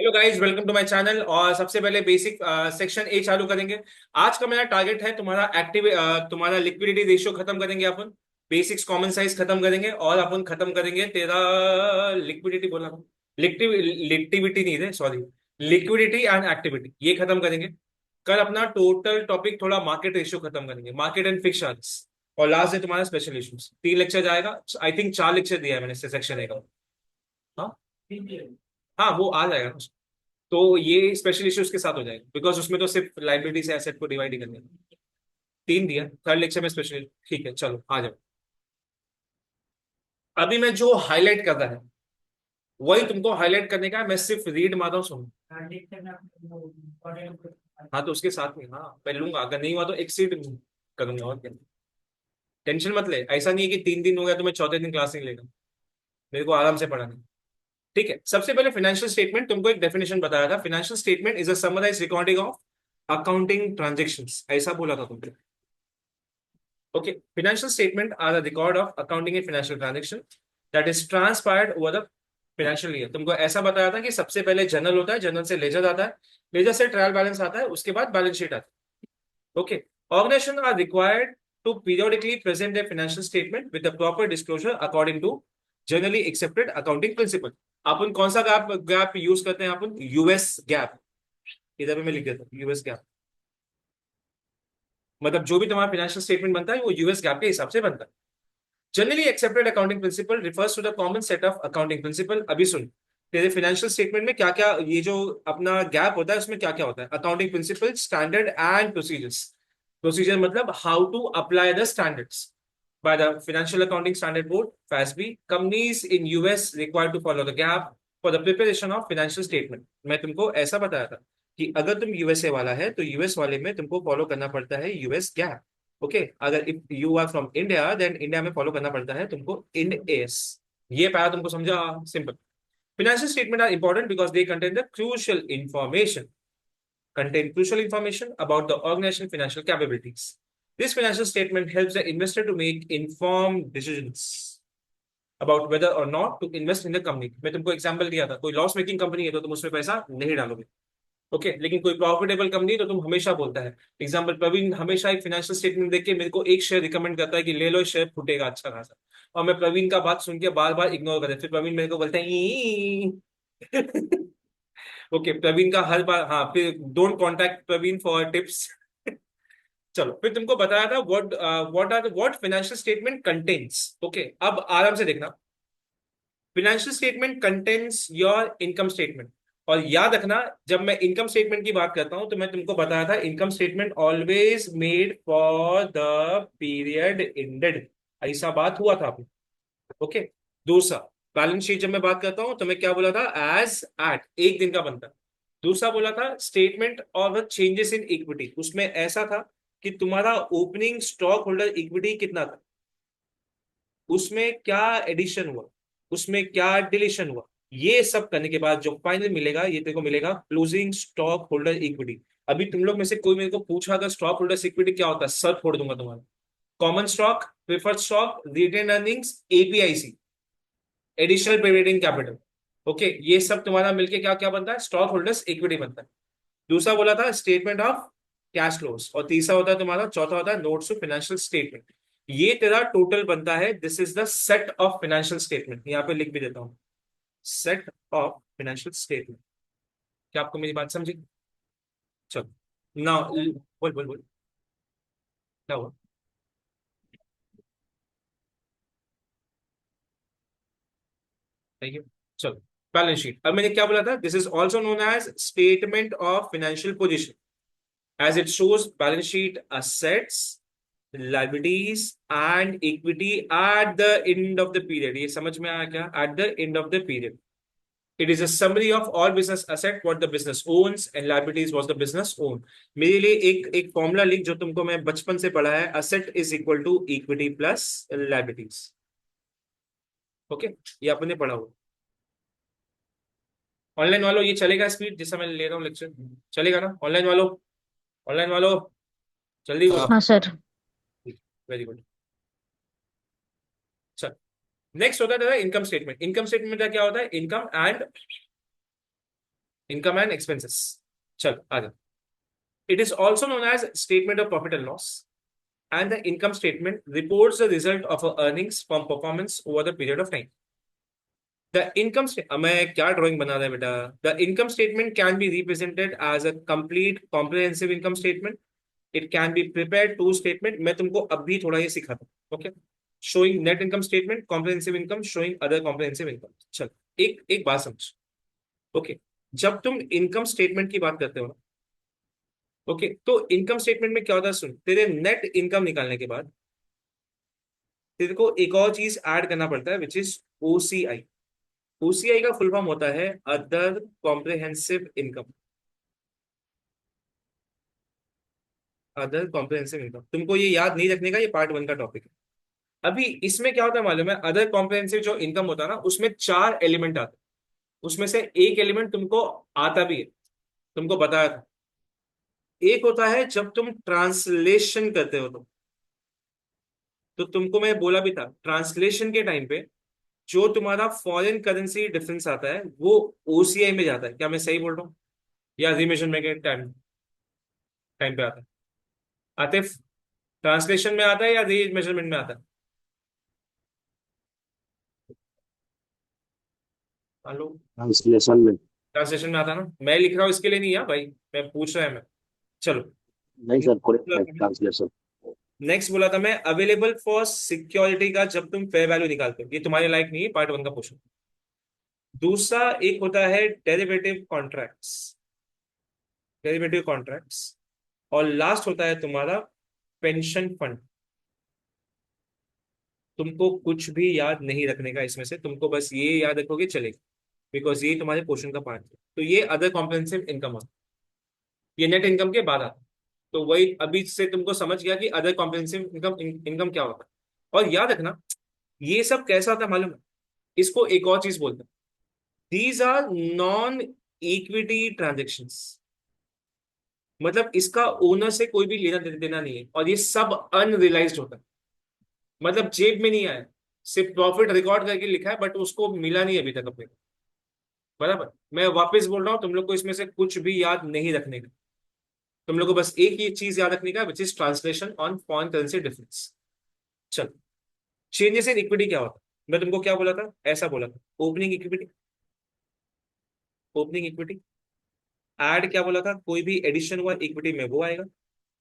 Hello guys, welcome to my channel. और सबसे पहले बेसिक सेक्शन ए चालू करेंगे। आज का मेरा टारगेट है तुम्हारा लिक्विडिटी रेशियो खत्म करेंगे अपन। बेसिक्स कॉमन साइज खत्म करेंगे और अपन खत्म करेंगे तेरा लिक्विडिटी बोला लिक्विडिटी नहीं थे, सॉरी, लिक्विडिटी एंड एक्टिविटी ये खत्म करेंगे। कल अपना टोटल टॉपिक थोड़ा मार्केट रेशियो खत्म करेंगे, मार्केट एंड फिक्स चार्ट्स। और लास्ट है तुम्हारा स्पेशल इश्यूज, 3 लेक्चर जाएगा। आई थिंक 4 लेक्चर दिया है मैंने सेक्शन ए का। हाँ, हाँ वो आ जाएगा ना। तो ये स्पेशल इश्यूज के साथ हो जाएगा, बिकॉज उसमें तो सिर्फ लाइबिलिटी से एसेट को डिवाइड ही करने हैं। 3 दिया, 3rd लेक्चर में स्पेशल। ठीक है, चलो आ जाओ। अभी मैं जो हाईलाइट कर रहा है वही तुमको हाईलाइट करने का है। मैं सिर्फ रीड मार रहा हूँ, सुनो। हाँ तो उसके साथ में, हाँ मैं लूंगा, अगर नहीं हुआ तो एक सीट करूंगा और क्या। टेंशन मत ले, ऐसा नहीं है कि 3 दिन हो गया तो मैं चौथे दिन क्लास नहीं लेगा। मेरे को आराम से पढ़ाना है। ठीक है, सबसे पहले फाइनेंशियल स्टेटमेंट, तुमको एक डेफिनेशन बताया था। Financial statement is a summarise recording of accounting transactions, ऐसा बोला था तुमको। Okay, financial statement are the record of accounting and financial transaction that is transpired over the financial year. तुमको ऐसा बताया था कि सबसे पहले जर्नल होता है, जर्नल से लेजर आता है, लेजर से ट्रायल बैलेंस आता है, उसके बाद बैलेंस शीट आता है। Okay, organisation are required to periodically present their financial statement with a proper disclosure according to generally accepted accounting principle। अपन कौन सा गैप गैप यूज करते हैं? अपन यूएस गैप। इधर पे मैं लिख देता हूँ यूएस गैप। मतलब जो भी तुम्हारा फाइनेंशियल स्टेटमेंट बनता है वो यूएस गैप के हिसाब से बनता है। Generally accepted accounting principle refers to the common set of accounting principle. अभी सुन, तेरे फाइनेंशियल स्टेटमेंट में क्या क्या, ये जो अपना गैप होता है उसमें क्या क्या होता है? Accounting principle, standard and procedures. Procedure मतलब how to apply the standards by the Financial Accounting Standard Board (FASB). Companies in US required to follow the gap for the preparation of financial statement। मैं तुमको ऐसा बताया था कि अगर तुम USA वाला है तो यूएस वाले में तुमको फॉलो करना पड़ता है यूएस गैप। ओके, अगर if you are from India then India में फॉलो करना पड़ता है तुमको इंड एस। ये पाया तुमको, समझा? Simple. Financial statement are important because they contain crucial information about the organizational financial capabilities. This financial statement helps the investor to make informed decisions about whether or not to invest in the company। मैं तुमको example दिया था, कोई loss making company है तो तुम उसमें पैसा नहीं डालोगे। ओके, लेकिन कोई प्रॉफिटेबल कंपनी तो तुम हमेशा बोलता है। एग्जांपल, प्रवीण हमेशा एक फाइनेंशियल स्टेटमेंट देख के मेरे को एक शेयर रिकमेंड करता है कि ले लो, शेयर फूटेगा अच्छा खासा। और मैं प्रवीण का बात सुन के बार बार इग्नोर करता, फिर प्रवीण मेरे को बोलता है "ई" ओके, प्रवीण का हर बार, हाँ, फिर don't contact Praveen for tips. चलो, फिर तुमको बताया था what financial statement contains. Okay, अब आराम से देखना। Financial statement contains your income statement. और याद रखना, जब मैं इनकम स्टेटमेंट की बात करता हूं तो मैं तुमको बताया था income statement always made for the period ended. ऐसा बात हुआ था आपने। ओके, दूसरा, बैलेंस शीट जब मैं बात करता हूं तो मैं क्या बोला था? एज एट, एक दिन का बनता है। दूसरा बोला था स्टेटमेंट और चेंजेस इन इक्विटी, उसमें ऐसा था कि तुम्हारा ओपनिंग स्टॉक होल्डर इक्विटी कितना था, उसमें क्या एडिशन हुआ, उसमें क्या डिलीशन हुआ। ये सब करने के बाद जो फाइनल मिलेगा ये तेरे को मिलेगा क्लोजिंग स्टॉक होल्डर इक्विटी। अभी तुम लोग में से कोई मेरे को पूछा अगर स्टॉक होल्डर इक्विटी क्या होता है, सर फोड़ दूंगा तुम्हारा। Common stock, preferred stock, retain earnings, APIC, additional preparing capital. Okay, ये सब तुम्हारा मिलके क्या क्या बनता है? स्टॉक होल्डर्स इक्विटी बनता है। दूसरा बोला था स्टेटमेंट ऑफ कैश फ्लोस। और तीसरा होता है तुम्हारा, चौथा होता है नोट्स टू फाइनेंशियल स्टेटमेंट। ये तेरा टोटल बनता है, this is the set of financial statement. यहाँ पे लिख भी देता हूँ, सेट ऑफ फाइनेंशियल स्टेटमेंट। क्या आपको मेरी बात समझी? चलो ना, बोल बोल बोल, क्या हुआ? Thank you. चलो, बैलेंस शीट। अब मैंने क्या बोला था? This is also known as statement of financial position as it shows balance sheet assets, liabilities and equity at the end of the period। ये समझ में आया क्या? at the end of the period it is a summary of all business asset what the business owns and liabilities was the business own। मेरे लिए एक एक formula लिख जो तुमको मैं बचपन से पढ़ा है, asset is equal to equity plus liabilities। Okay, ये आपने पढ़ा हो। ऑनलाइन वालों ये चलेगा स्पीड जैसा मैं ले रहा हूँ लेक्चर? चलेगा ना ऑनलाइन वालों? ऑनलाइन वालों जल्दी बोलो। हाँ सर। Very good. नेक्स्ट होता है इनकम स्टेटमेंट। इनकम स्टेटमेंट का क्या होता है? Income and income and expenses. चल आगे। It is also known as statement of profit and loss, and the income statement reports the result of our earnings from performance over the period of time. The income statement, मैं क्या drawing बना रहा है बेटा? The income statement can be represented as a complete comprehensive income statement. It can be prepared two statement. मैं तुमको अभी थोड़ा ये सिखाता हूँ, okay? Showing net income statement, comprehensive income, showing other comprehensive income. चल, एक बात समझ, ओके? जब तुम इनकम स्टेटमेंट की बात करते हो ना, ओके, तो इनकम स्टेटमेंट में क्या होता है? सुन, तेरे नेट इनकम निकालने के बाद तेरे को एक और चीज ऐड करना पड़ता है, विच इज ओसीआई। ओसीआई का फुल फॉर्म होता है other comprehensive income. Other comprehensive income तुमको ये याद नहीं रखने का, ये पार्ट 1 का टॉपिक है। अभी इसमें क्या होता है मालूम है? अदर कॉम्प्रिहेंसिव जो इनकम होता है ना, उसमें 4 एलिमेंट आते हैं। उसमें से एक एलिमेंट तुमको आता भी है, तुमको बताया था। एक होता है जब तुम ट्रांसलेशन करते हो, तो तुमको मैं बोला भी था, ट्रांसलेशन के टाइम पे जो तुम्हारा फॉरेन करेंसी डिफरेंस आता है वो ओसीआई में जाता है। क्या मैं सही बोल रहा हूँ? या रिमेजरमेंट के टाइम टाइम पे आता है? आतिफ, ट्रांसलेशन में आता है या री मेजरमेंट में आता है? हेलो? ट्रांसलेशन में। ट्रांसलेशन में आता है ना? मैं लिख रहा हूँ इसके लिए नहीं है भाई, मैं पूछ रहा है मैं। चलो, नहीं सर, करेक्ट है ट्रांसलेशन। नेक्स्ट बोला था मैं, अवेलेबल फॉर सिक्योरिटी का जब तुम फेयर वैल्यू निकालते हो, ये तुम्हारे लायक नहीं है, पार्ट 1 का क्वेश्चन। दूसरा एक होता है डेरिवेटिव कॉन्ट्रैक्ट्स, डेरिवेटिव कॉन्ट्रैक्ट्स। और लास्ट होता है तुम्हारा पेंशन फंड। तुमको कुछ भी याद नहीं रखने का इसमें से, तुमको बस ये याद रखोगे चलेगा, बिकॉज ये तुम्हारे पोर्शन का पार्ट है। तो ये अदर कॉम्प्रिहेंसिव इनकम आता है, ये नेट इनकम के बाद आता है। तो वही अभी से तुमको समझ गया कि अदर कॉम्प्रिहेंसिव इनकम इनकम क्या होता है। और याद रखना, ये सब कैसा होता है मालूम है? इसको एक और चीज बोलते हैं, these are non equity transactions. मतलब इसका ओनर से कोई भी लेना देना नहीं है, और ये सब अनरियलाइज्ड होता है, मतलब जेब में नहीं आया, सिर्फ प्रॉफिट रिकॉर्ड करके लिखा है, बट उसको मिला नहीं अभी तक अपने को। बराबर? मैं वापस बोल रहा हूँ, तुम लोग को इसमें से कुछ भी याद नहीं रखने का। तुम लोग को बस एक ही चीज याद रखने का, which is translation on foreign currency difference. चलो, चेंजेस इन इक्विटी क्या होता है? मैं तुमको क्या बोला था? ऐसा बोला था, opening equity, opening equity. Add क्या बोला था? कोई भी एडिशन हुआ इक्विटी में वो आएगा।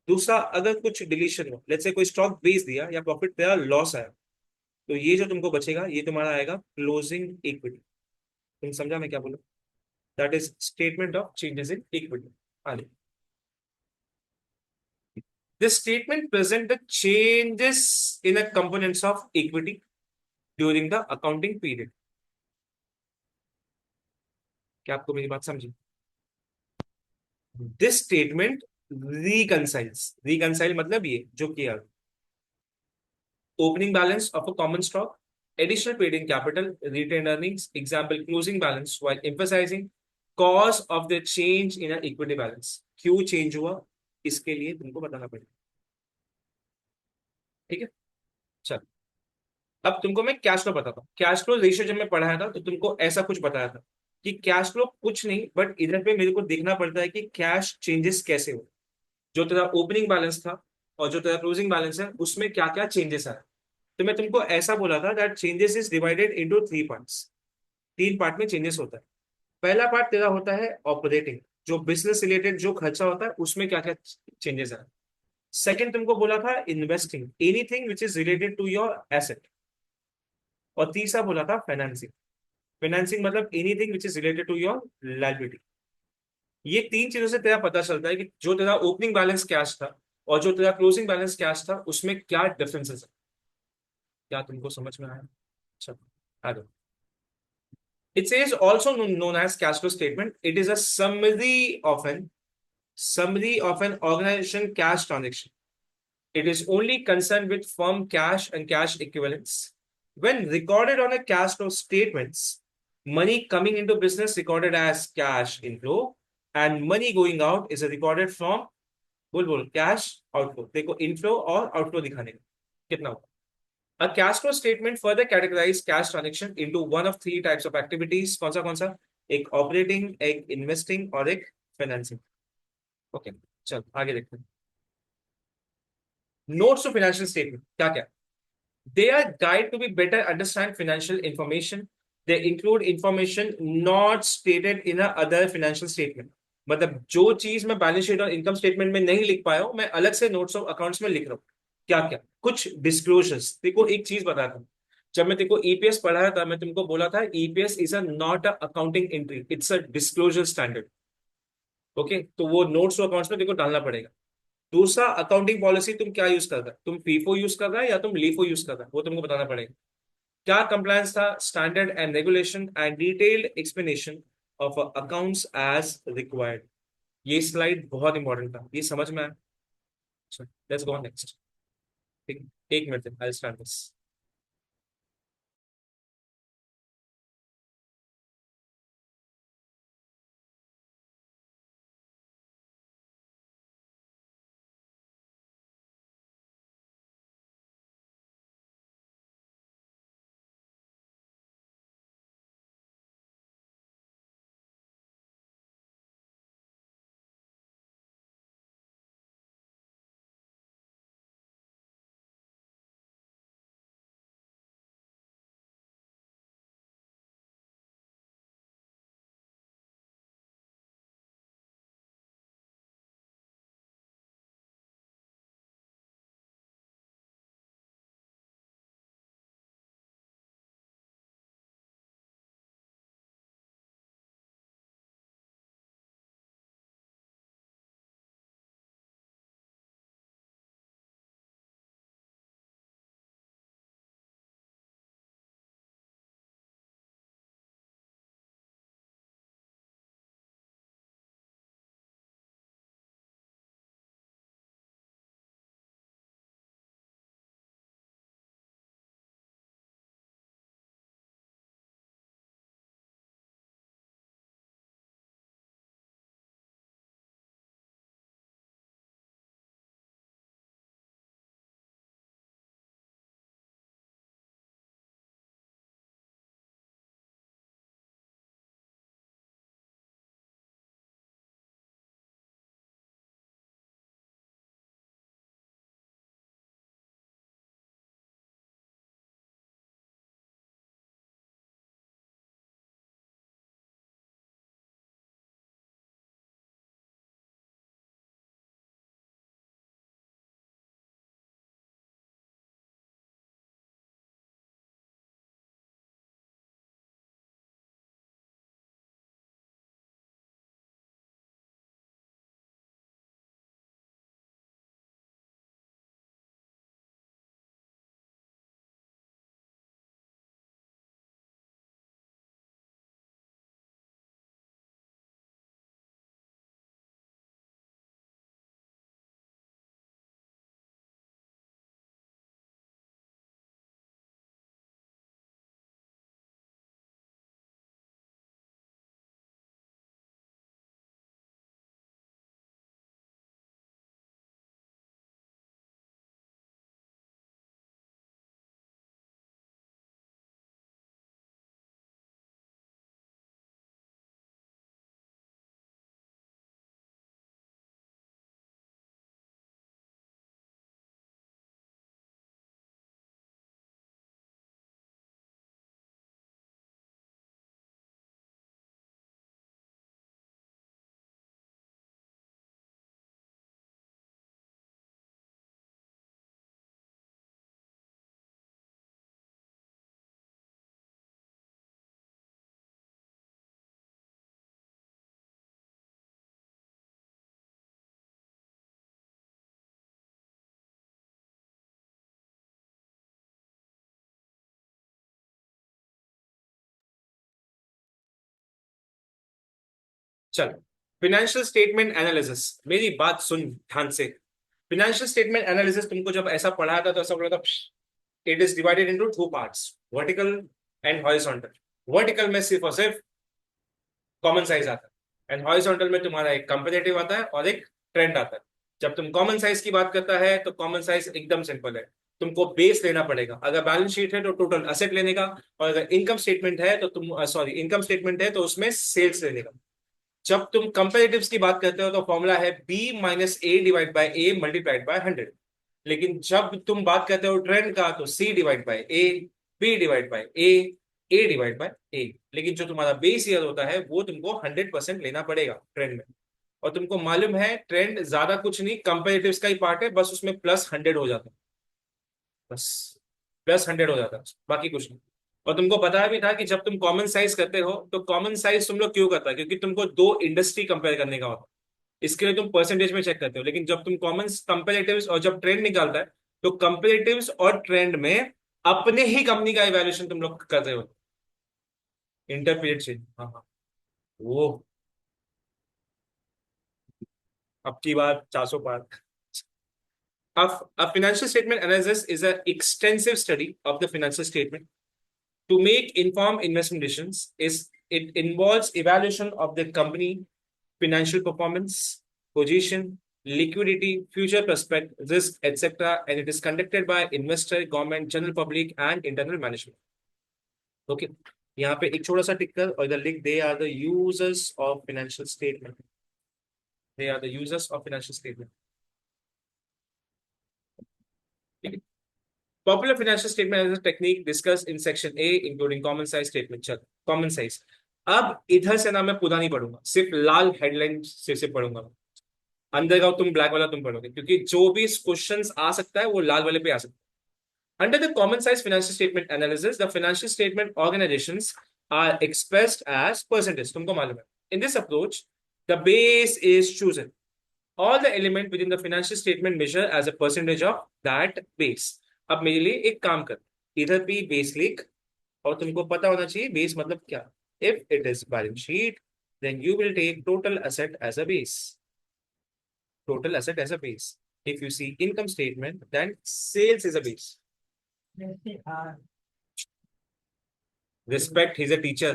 दूसरा, अगर कुछ डिलीशन हुआ, लेट्स से कोई स्टॉक बेच दिया या प्रॉफिट तेरा लॉस आया, तो ये जो तुमको बचेगा ये तुम्हारा आएगा क्लोजिंग इक्विटी। तुम समझा मैं क्या बोला? That is statement of changes in equity. आगे, this statement present the changes in the components of equity during the accounting period. क्या आपको मेरी बात समझी? दिस स्टेटमेंट रिकनसाइल्स, रिकनसाइल मतलब ये जो किया, opening balance of a common stock, additional paid in capital, retained earnings, example closing balance, while emphasizing cause of the change in an equity balance। क्यों चेंज हुआ इसके लिए तुमको बताना पड़ेगा, ठीक है? चल, अब तुमको मैं कैश फ्लो बताता हूँ। कैश फ्लो रेशियो जब मैं पढ़ाया था तो तुमको ऐसा कुछ बताया था कि कैश फ्लो कुछ नहीं, बट इधर पे मेरे को देखना पड़ता है कि कैश चेंजेस कैसे हो। जो तेरा ओपनिंग बैलेंस था और जो तेरा क्लोजिंग बैलेंस है उसमें क्या क्या चेंजेस आए। तो मैं तुमको ऐसा बोला था that changes is divided into 3 parts. 3 part में चेंजेस होता है। पहला पार्ट तेरा होता है ऑपरेटिंग, जो बिजनेस रिलेटेड जो खर्चा होता है उसमें क्या क्या चेंजेस आए। सेकंड तुमको बोला था investing, anything which is related to your asset. और तीसरा बोला था फाइनेंसिंग। फाइनेंसिंग मतलब anything which is related to your liability. ये 3 चीजों से तेरा पता चलता है कि जो तेरा ओपनिंग बैलेंस कैश था और जो तेरा क्लोजिंग बैलेंस कैश था उसमें क्या डिफरेंसेस है। क्या तुमको समझ में आया? अच्छा, आगे। It says also known as cash flow statement. It is a summary of an organization cash transaction. It is only concerned with firm cash and cash equivalents. When recorded on a cash flow statements, money coming into business recorded as cash inflow, and money going out is recorded from बोल cash outflow. देखो, inflow और outflow दिखाने का कितना होगा। A cash flow statement further categorize cash transaction into one of 3 types of activities। कौन सा? एक ऑपरेटिंग, एक इन्वेस्टिंग और एक फाइनेंसिंग। ओके, चल आगे देखते हैं। नोट्स टू फाइनेंशियल स्टेटमेंट क्या क्या? They are guide to be better understand financial information. They include information not stated in a other financial statement. मतलब जो चीज मैं बैलेंस शीट और इनकम स्टेटमेंट में नहीं लिख पाया हूं, मैं अलग से नोट्स ऑफ अकाउंट्स में लिख रहा हूँ। क्या क्या? कुछ डिस्क्लोजर्स। देखो एक चीज बता था, जब मैं तेको ईपीएस पढ़ाया था, मैं तुमको बोला था EPS is a not a accounting entry, it's a disclosure standard. Okay, तो वो नोट्स ऑफ अकाउंट्स में तेको डालना पड़ेगा। दूसरा, अकाउंटिंग पॉलिसी तुम क्या यूज कर रहा है, तुम फीफो यूज कर रहा है या तुम लीफो यूज कर रहा है, वो तुमको बताना पड़ेगा। क्या कंप्लायंस था, standard and regulation and detailed explanation of accounts as required. ये स्लाइड बहुत इंपॉर्टेंट था, ये समझ में आया? Let's go next. ठीक, एक मिनट, आई स्टार्ट दिस। चल, फिनेंशियल स्टेटमेंट एनालिसिस, मेरी बात सुन ध्यान से। फिनेंशियल स्टेटमेंट एनालिसिस तुमको जब ऐसा पढ़ाया था तो ऐसा पढ़ा था, it is divided into two parts, vertical and horizontal. Vertical में सिर्फ और सिर्फ कॉमन साइज आता है, एंड हॉरिजॉन्टल में तुम्हारा एक कंपेरेटिव आता है और एक ट्रेंड आता है। जब तुम कॉमन साइज की बात करता है तो कॉमन साइज एकदम सिंपल है, तुमको बेस लेना पड़ेगा। अगर बैलेंस शीट है तो टोटल असेट लेने का, और अगर इनकम स्टेटमेंट है तो तुम सॉरी इनकम स्टेटमेंट है तो उसमें सेल्स लेने का। जब तुम कंपेरेटिव्स की बात करते हो तो फॉर्मूला है B minus A divide by A multiplied by 100। लेकिन जब तुम बात करते हो ट्रेंड का तो C divide by A, B divide by A divide by A. लेकिन जो तुम्हारा बेस ईयर होता है वो तुमको 100% लेना पड़ेगा ट्रेंड में। और तुमको मालूम है ट्रेंड ज्यादा कुछ नहीं, कंपेरेटिव्स का ही पार्ट है, बस उसमें +100 हो जाता है, बस +100 हो जाता है, बाकी कुछ नहीं। और तुमको बताया भी था कि जब तुम कॉमन साइज करते हो तो कॉमन साइज तुम लोग क्यों करता है, क्योंकि तुमको दो इंडस्ट्री कंपेयर करने का होता है, इसके लिए तुम परसेंटेज में चेक करते हो। लेकिन जब तुम कॉमन कंपेरेटिव्स और जब ट्रेंड निकालता है तो कंपेरेटिव्स और ट्रेंड में अपने ही कंपनी का इवैल्यूएशन तुम लोग कर रहे हो। इंटर पीरियड चेंज, हाँ हाँ, वो अब की बात 400 पार। A financial statement analysis is an extensive study of the financial statement to make informed investment decisions. It involves evaluation of the company financial performance, position, liquidity, future prospect, risk, etc. And it is conducted by investor, government, general public, and internal management. Okay. यहाँ पे एक छोटा सा टिक कर और इधर लिख दे are the users of financial statement. They are the users of financial statement. Popular financial statement is a technique discussed in section A, including common size statement. चल, common size। अब इधर से ना मैं पूरा नहीं पढ़ूंगा, सिर्फ लाल हेडलाइन से पढ़ूंगा। अंदर का तुम ब्लैक वाला तुम पढ़ोगे, क्योंकि जो भी क्वेश्चंस आ सकता है वो लाल वाले पे आ सकता है। Under the common size financial statement analysis, the financial statement organizations are expressed as percentage. तुमको मालूम है। In this approach, the base is chosen. All the element within the financial statement measure as a percentage of that base. अब मेरे लिए एक काम कर, इधर भी बेस लिख, और तुमको पता होना चाहिए बेस मतलब क्या। If it is balance sheet then you will take total asset as a base, total asset as a base. If you see income statement then sales is a base. Respect, he's a teacher,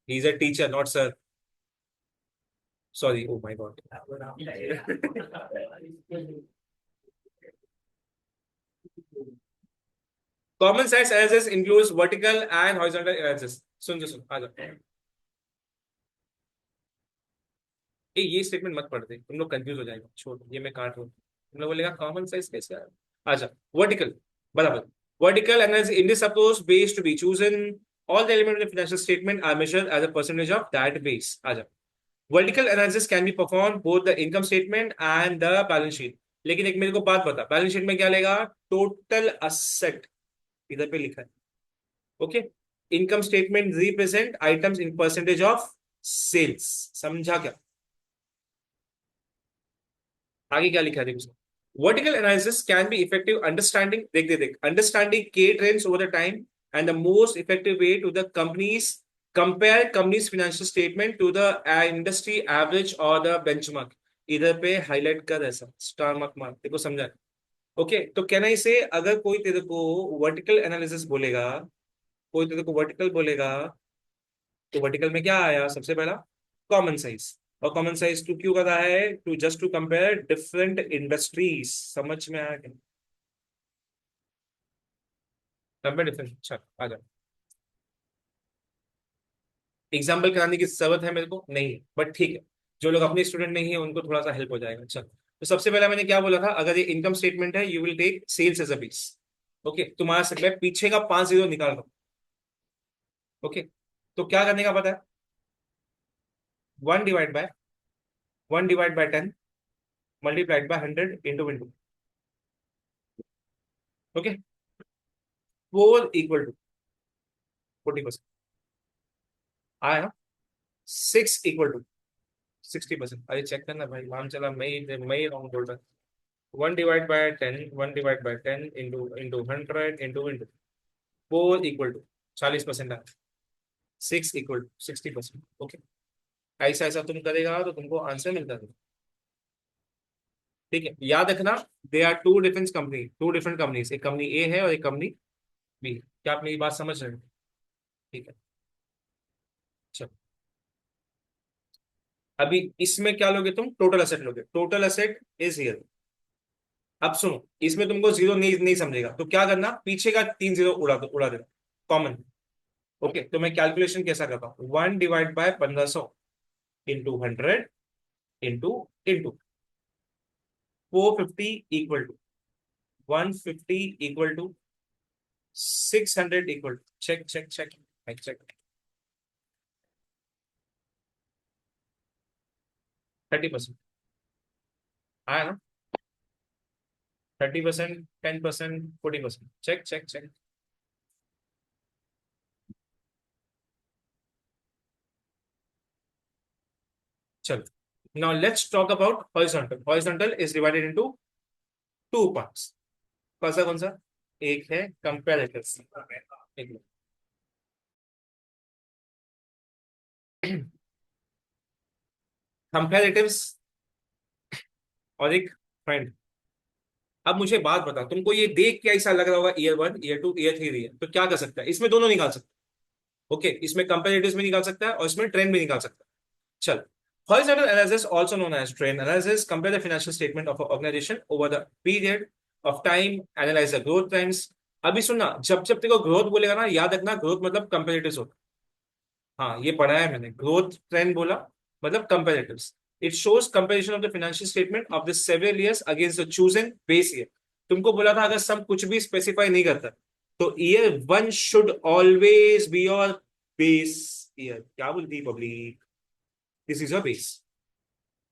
he's a teacher not sir, sorry, oh my god. Common size analysis includes vertical and horizontal analysis. सुन जो सुन आ जाओ। ये statement मत पढ़ दे, तुम लोग confuse हो जाएगा, छोड़ ये मैं काट रहा हूँ। तुम लोग बोलेगा कॉमन साइज कैसे आया। आजा वर्टिकल, बराबर। Vertical analysis in this approach base to be chosen, all the element of financial statement are measured as a percentage of that base. आजा vertical analysis can be perform both the income statement and the balance sheet. लेकिन एक मेरे को बात बता, balance sheet में क्या लेगा, टोटल असेट इधर पे लिखा है। Okay, income statement represent items in percentage of sales. समझा क्या, आगे क्या लिखा है देखो। Vertical analysis can be effective understanding, देख दे देख, अंडरस्टैंडिंग के trends over the time and the most effective way to the companies compare companies financial statement to the industry average और द बेंचमार्क। इधर पे हाईलाइट कर, ऐसा स्टार मार्क मार, देखो समझा। ओके, तो कहना इसे, अगर कोई तेरे को वर्टिकल एनालिसिस बोलेगा, कोई तेरे को वर्टिकल बोलेगा, तो वर्टिकल में क्या आया सबसे पहला, कॉमन साइज। और कॉमन साइज टू क्यों कर रहा है, to just to compare different industries. समझ में आया क्या, कंपेयर डिफरेंट। अच्छा आ जाओ, एग्जाम्पल कराने की जरूरत है मेरे को नहीं, बट ठीक है, जो लोग अपने स्टूडेंट नहीं है उनको थोड़ा सा हेल्प हो जाएगा। चलो, तो सबसे पहले मैंने क्या बोला था, अगर ये इनकम स्टेटमेंट है you will take sales as a base. Okay, तुम्हारा से मैं पीछे का 5 जीरो निकाल रहा हूँ। ओके, तो क्या करने का पता है, 1 divide by 10 multiplied by 100 into into. Okay, 4 = 40%। आया ना, 6 = 60%। अरे चेक करना भाई, मान चला मैं ही रॉन्ग बोल रहा। 1/10 इंटू इंटू 100 इंटू 4 = 40%। आया, 6 = 60%। ओके, ऐसा ऐसा तुम करेगा तो तुमको आंसर मिलता है। ठीक है, याद रखना, they are two different companies, एक कंपनी ए है और एक कंपनी बी। क्या आप मेरी बात समझ रहे हो, ठीक है। चलो, अभी इसमें क्या लोगे तुम, टोटल असेट लोगे। टोटल असेट इज हियर, अब सुनो, इसमें तुमको जीरो नहीं नहीं समझेगा तो क्या करना, पीछे का 3 जीरो उड़ा देना कॉमन। ओके, तो मैं कैलकुलेशन कैसा करता हूँ, 1/1500 into 100 into 450 equal to 150 equal to 600 equal to, check check check check, 30% आया ना, 30%, 10%, 40%, चेक चेक चेक। चलो, now let's talk about horizontal. Horizontal is divided into two parts. कौन सा? एक है कंपेरेटिव्स, एक कंपेरेटिव्स और एक फ्रेंड। अब मुझे बात बता, तुमको ये देख के ऐसा लग रहा होगा ईयर 1, ईयर 2, ईयर 3 ईयर, तो क्या कर सकता है, इसमें दोनों निकाल सकता है। ओके, इसमें कंपेरेटिव्स भी निकाल सकता है और इसमें ट्रेंड भी निकाल सकता है। चल, horizontal analysis, also known as trend analysis, compare the financial statement of an organization over the period of time, analyze the growth trends. अभी सुनना, जब जब तेरे को ग्रोथ बोलेगा ना, याद रखना ग्रोथ मतलब कंपेरेटिव्स होता है। हाँ, ये पढ़ा है मैंने, ग्रोथ ट्रेंड बोला मतलब comparatives. It shows comparison of the financial statement of the several years against the chosen base year. तुमको बोला था अगर सम कुछ भी स्पेसिफाई नहीं करता तो year 1 should always be your base year. क्या बोलती public, this is your base.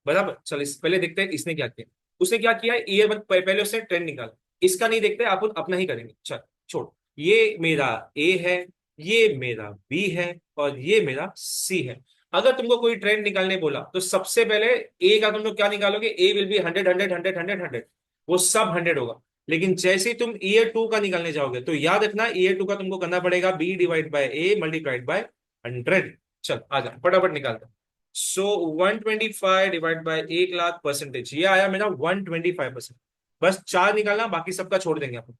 बराबर। चल, इस पहले देखते हैं इसने क्या किया। उसने क्या किया, ईयर वन पहले उसने ट्रेंड निकाला। इसका नहीं देखते, आप अपना ही करेंगे। चल छोड़, ये मेरा ए है, ये मेरा बी है और ये मेरा सी है। अगर तुमको कोई ट्रेंड निकालने बोला तो सबसे पहले ए का तुम लोग क्या निकालोगे, ए विल बी 100 100 100 100 100, वो सब 100 होगा। लेकिन जैसे ही तुम ईयर 2 का निकालने जाओगे तो याद रखना ईयर 2 का तुमको करना पड़ेगा B divide by A multiplied by 100। चल आ जा, फटाफट निकालता। So 125 divide by 1 lakh percentage, ये आया मेरा 125%। बस चार निकालना, बाकी सबका छोड़ देंगे अपन।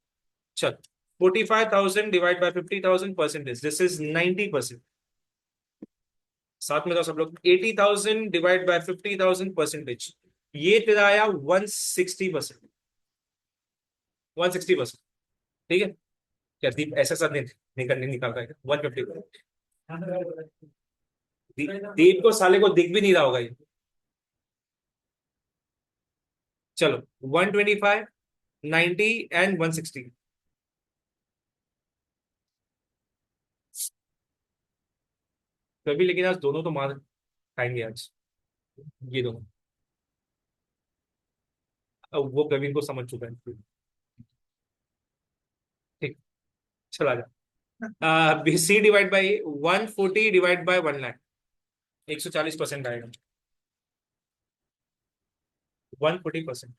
चल, 45,000 divide by 50,000 percentage, this is 90%। साथ में तो सब लोग 80,000 डिवाइड बाय 50,000 परसेंटेज, ये तेरा आया 160%। 160%, ठीक है। क्या दीप ऐसा सब नहीं निकाल रहा है 150? दीप को साले को दिख भी नहीं रहा होगा ये। चलो, 125, 90 एंड 160। कभी लेकिन आज दोनों तो मार खाएंगे आज, ये दोनों। अब वो प्रवीण को समझ चुका है। ठीक, चला जा। C divide by 140 divide by 1 lakh, 140% आएगा। 140%,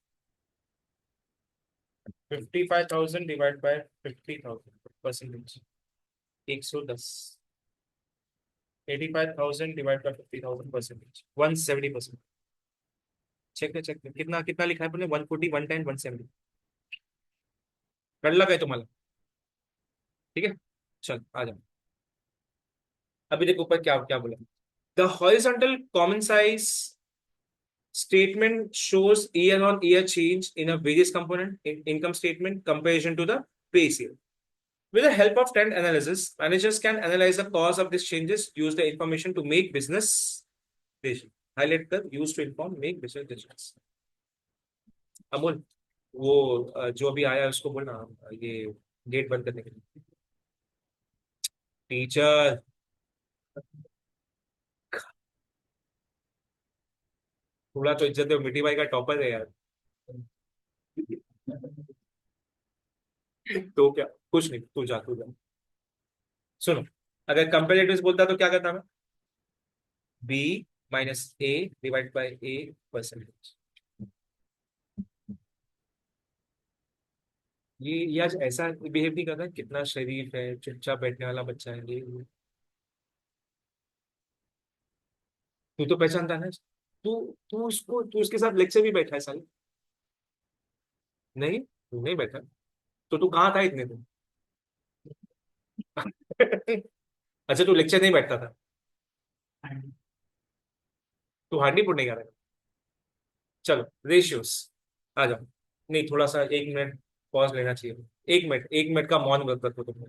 55,000 divide by 50,000 percentage, 110। 85,000 divide by 50,000 percentage, 170%। Check है, चेक है। कितना कितना लिखा है अपने, 140, 110, 170। कर लगा है तुम्हारा, ठीक है। चल आ जाओ, अभी देखो ऊपर क्या क्या बोला। The horizontal common size statement shows year-on-year change in a various component in income statement comparison to the base year. With the help of trend analysis, managers can analyze the cause of these changes, use the information to make business decisions. Highlight the use to inform, make business decisions. Amol, वो जो अभी आया है उसको बोलना ये gate बंद करने के लिए। टीचर, थोड़ा तो इज्जत दो, मिट्टी भाई का टॉपर है यार। तो क्या, कुछ नहीं, तू जा तू जा। सुनो, अगर कंपेरेटिव्स बोलता तो क्या करता मैं, B minus A divide by A percentage. ये आज ऐसा बिहेव नहीं करता, कितना शरीफ है, चुपचाप बैठने वाला बच्चा है ये। तू तो पहचानता है ना। तू तू उसके साथ लेक्चर भी बैठा है साल। नहीं, तू नहीं बैठा। तो तू कहाँ था इतने दिन? अच्छा, तू लेक्चर नहीं बैठता था, तू हार्डली पुट नहीं कर रहा। चलो रेशियोस आ जाओ। नहीं, थोड़ा सा 1 मिनट पॉज लेना चाहिए। 1 मिनट, 1 मिनट का मौन व्रत रखो तुम।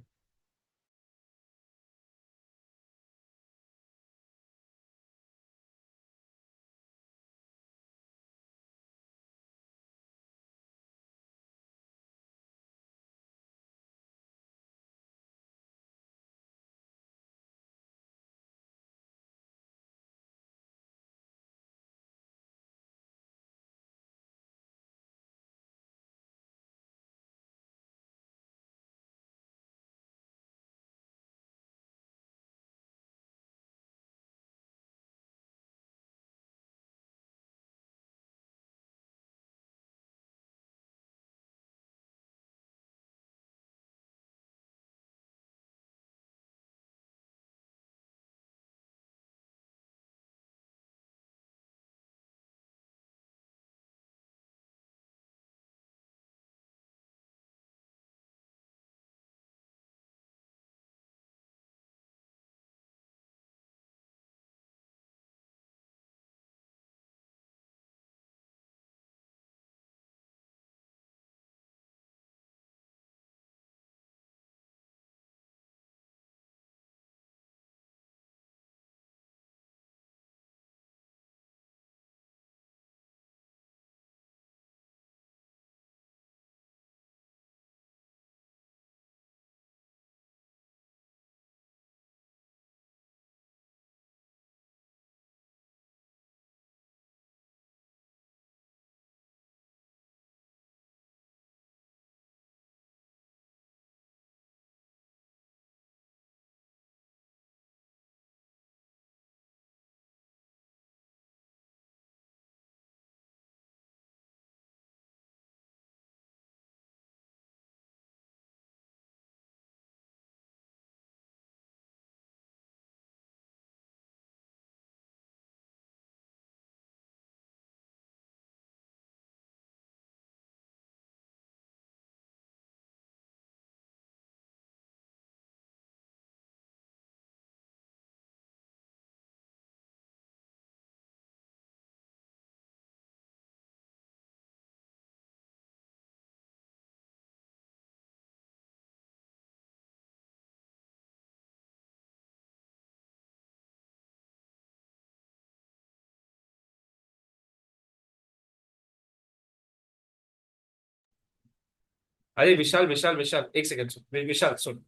अरे विशाल विशाल विशाल, एक सेकंड सुन, विशाल सुन।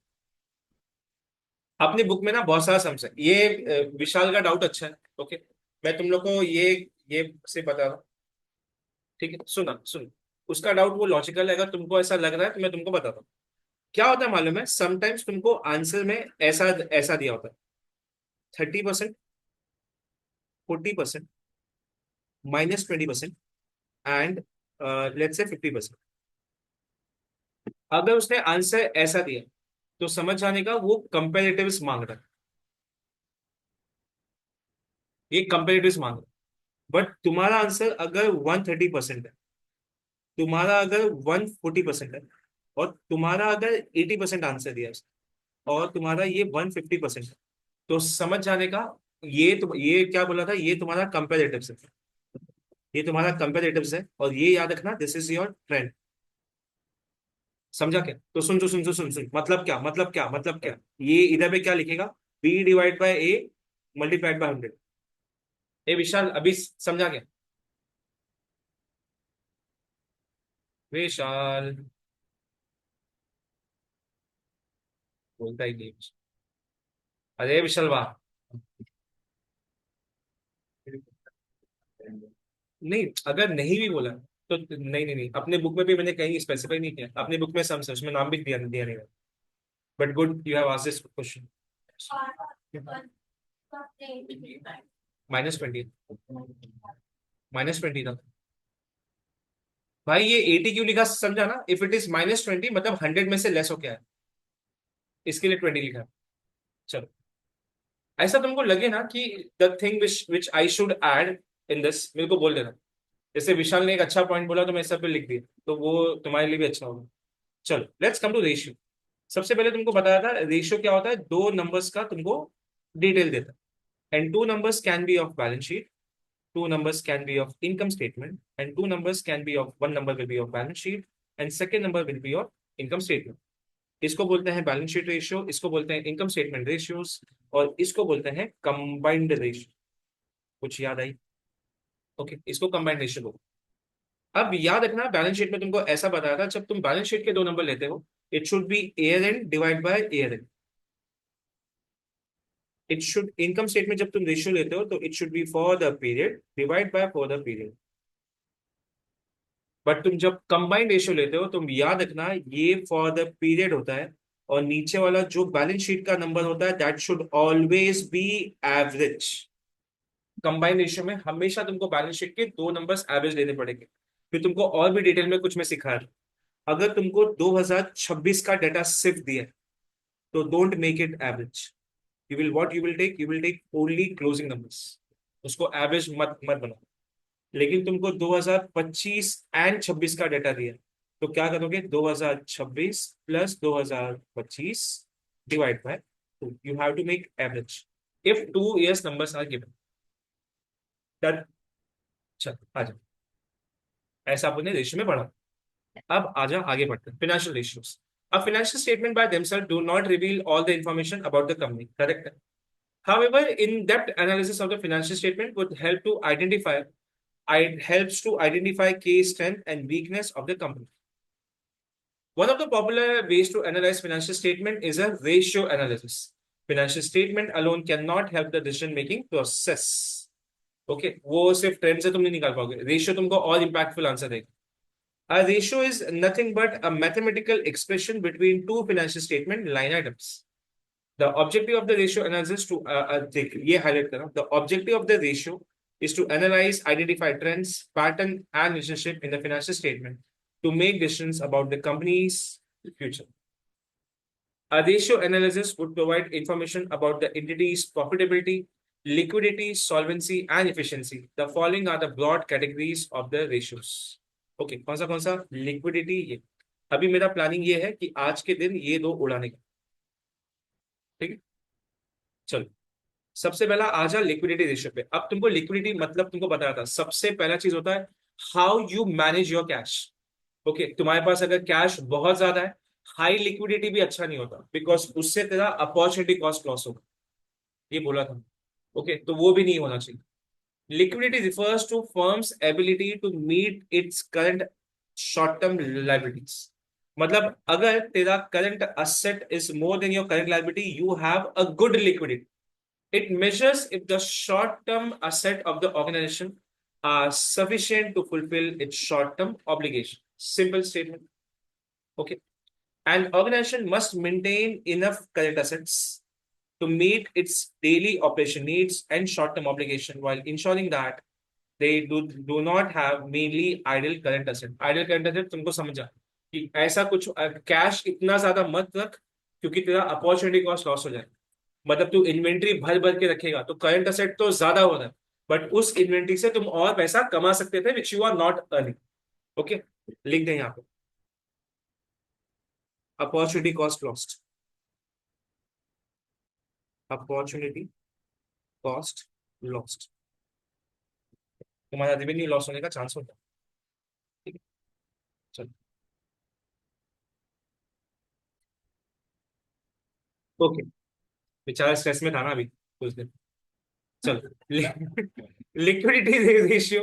अपनी बुक में ना बहुत सारा सम्स है। ये विशाल का डाउट अच्छा है। ओके, मैं तुम लोग को ये से बता रहा हूँ। ठीक है, सुना सुन। उसका डाउट वो लॉजिकल है, अगर तुमको ऐसा लग रहा है तो मैं तुमको बताता हूँ। क्या होता है मालूम है, समटाइम्स तुमको आंसर में ऐसा ऐसा दिया होता है, 30%, 40%, -20% एंड लेट्स से 50%। अगर उसने आंसर ऐसा दिया तो समझ जाने का वो कंपेरेटिव्स मांग रहा है। ये कंपेरेटिव्स मांग रहा है। बट तुम्हारा आंसर अगर 130% है, तुम्हारा अगर 140% है, और तुम्हारा अगर 80% आंसर दिया है, और तुम्हारा ये 150% है, तो समझ जाने का ये क्या बोला था, ये तुम्हारा कंपेरेटिव्स है। ये तुम्हारा कंपेरेटिव्स है, और ये याद रखना, दिस इज योर ट्रेंड। समझा क्या? तो सुन सुन सुन सुन सुन सुन, मतलब क्या, मतलब क्या, मतलब क्या। ये इधर पे क्या लिखेगा, B/A मल्टीप्लाइड बाय 100। ए विशाल, अभी समझा क्या? विशाल बोलता ही नहीं। अरे विशाल वाह। नहीं, अगर नहीं भी बोला तो नहीं नहीं नहीं, अपने बुक में भी मैंने कहीं स्पेसिफाई नहीं किया। अपने बुक में सम उसमें नाम भी दिया नहीं है। But good, you have asked this question. -20, -20 था। भाई ये 80 क्यों लिखा, समझा ना? इफ इट इज -20 मतलब 100 में से लेस हो क्या है, इसके लिए 20 लिखा है। चलो, ऐसा तुमको लगे ना कि the thing which which I should add in this, मेरे को बोल देना। जैसे विशाल ने एक अच्छा पॉइंट बोला तो मैं सब पे लिख दिया, तो वो तुम्हारे लिए भी अच्छा होगा। चलो, लेट्स कम टू रेशियो। सबसे पहले तुमको बताया था रेशियो क्या होता है, दो नंबर्स का तुमको डिटेल देता है। And two numbers can be of balance sheet, two numbers can be of income statement, and two numbers can be of, one number will be of balance sheet, and second number will be of income statement. इसको बोलते हैं balance sheet ratio, इसको बोलते हैं income statement ratios, और इसको बोलते हैं कंबाइंड रेशियो। कुछ याद आई? ओके, इसको कंबाइंड रेशियो बोलते हैं। अब याद रखना, बैलेंस शीट में तुमको ऐसा बताया था, जब तुम बैलेंस शीट के दो नंबर लेते हो, it should be year and divide by year and. It should, income statement जब तुम रेशियो लेते हो तो it should be for the period divide by for the period. But तुम जब कंबाइंड रेशियो लेते हो, तुम याद रखना ये फॉर द पीरियड होता है, और नीचे वाला जो बैलेंस शीट का नंबर होता है that should always B average. Combined ratio में हमेशा तुमको बैलेंस शीट के दो नंबर्स एवरेज लेने पड़ेंगे। फिर तुमको और भी डिटेल में कुछ मैं सिखा रहा हूं। अगर तुमको 2026 का डाटा सिर्फ दिया है, तो don't make it average. You will what you will take only closing numbers, उसको एवरेज मत मत बनाओ। लेकिन तुमको 2025 एंड 26 का डाटा दिया, तो क्या करोगे? 2026 plus 2025 divide by 2, you have to make average if 2 years numbers are given। Done? चल आजा, ऐसा आपने रेशियो में पढ़ा। अब आजा आगे बढ़ते हैं, फाइनेंशियल रेशियोज। अब financial statement by themselves do not reveal all the information about the company, correct है? However, in-depth analysis of the financial statement would help to identify, it helps to identify key strength and weakness of the company. One of the popular ways to analyze financial statement is a ratio analysis. Financial statement alone cannot help the decision making process. Okay, वो सिर्फ trend से तुम नहीं निकाल पाओगे, ratio तुमको और impactful answer देगा। A ratio is nothing but a mathematical expression between two financial statement line items. The objective of the ratio analysis to ये highlight करना, the objective of the ratio is to analyze, identify trends, pattern and relationship in the financial statement to make decisions about the company's future. A ratio analysis would provide information about the entity's profitability, liquidity, solvency and efficiency. The following are the broad categories of the ratios. Okay, कौन सा? Liquidity। ये अभी मेरा planning ये है कि आज के दिन ये दो उड़ाने का, ठीक है? चलो, सबसे पहला आजा लिक्विडिटी रेशियो पे। अब तुमको लिक्विडिटी मतलब तुमको बताया था, सबसे पहला चीज होता है how you manage your cash. Okay, तुम्हारे पास अगर कैश बहुत ज्यादा है, हाई लिक्विडिटी भी अच्छा नहीं होता, बिकॉज उससे तेरा अपॉर्चुनिटी कॉस्ट लॉस होगा, ये बोला था। ओके, तो वो भी नहीं होना चाहिए। Liquidity refers to firm's ability to meet its current short term liabilities. मतलब अगर तेरा current asset is more than your current liability, you have a good liquidity. It measures if the short-term asset of the organization are sufficient to fulfill its short-term obligation. Simple statement. Okay. An organization must maintain enough current assets to meet its daily operation needs and short-term obligation while ensuring that they do not have mainly idle current asset. Idle current asset तुमको समझा कि ऐसा कुछ cash इतना ज्यादा मत रख क्योंकि तेरा अपॉर्चुनिटी कॉस्ट लॉस हो जाए। मतलब तू इन्वेंट्री भर भर के रखेगा तो करंट असेट तो ज्यादा हो रहा है, बट उस इन्वेंट्री से तुम और पैसा कमा सकते थे which you are not earning. Okay, लिख दें यहाँ पे opportunity cost lost, opportunity cost lost. तुम्हारा रेवेन्यू लॉस होने का चांस होता है, ठीक है? चलो, ओके, बेचारा स्ट्रेस में था ना अभी कुछ दिन। चलो, लिक्विडिटी रेशियो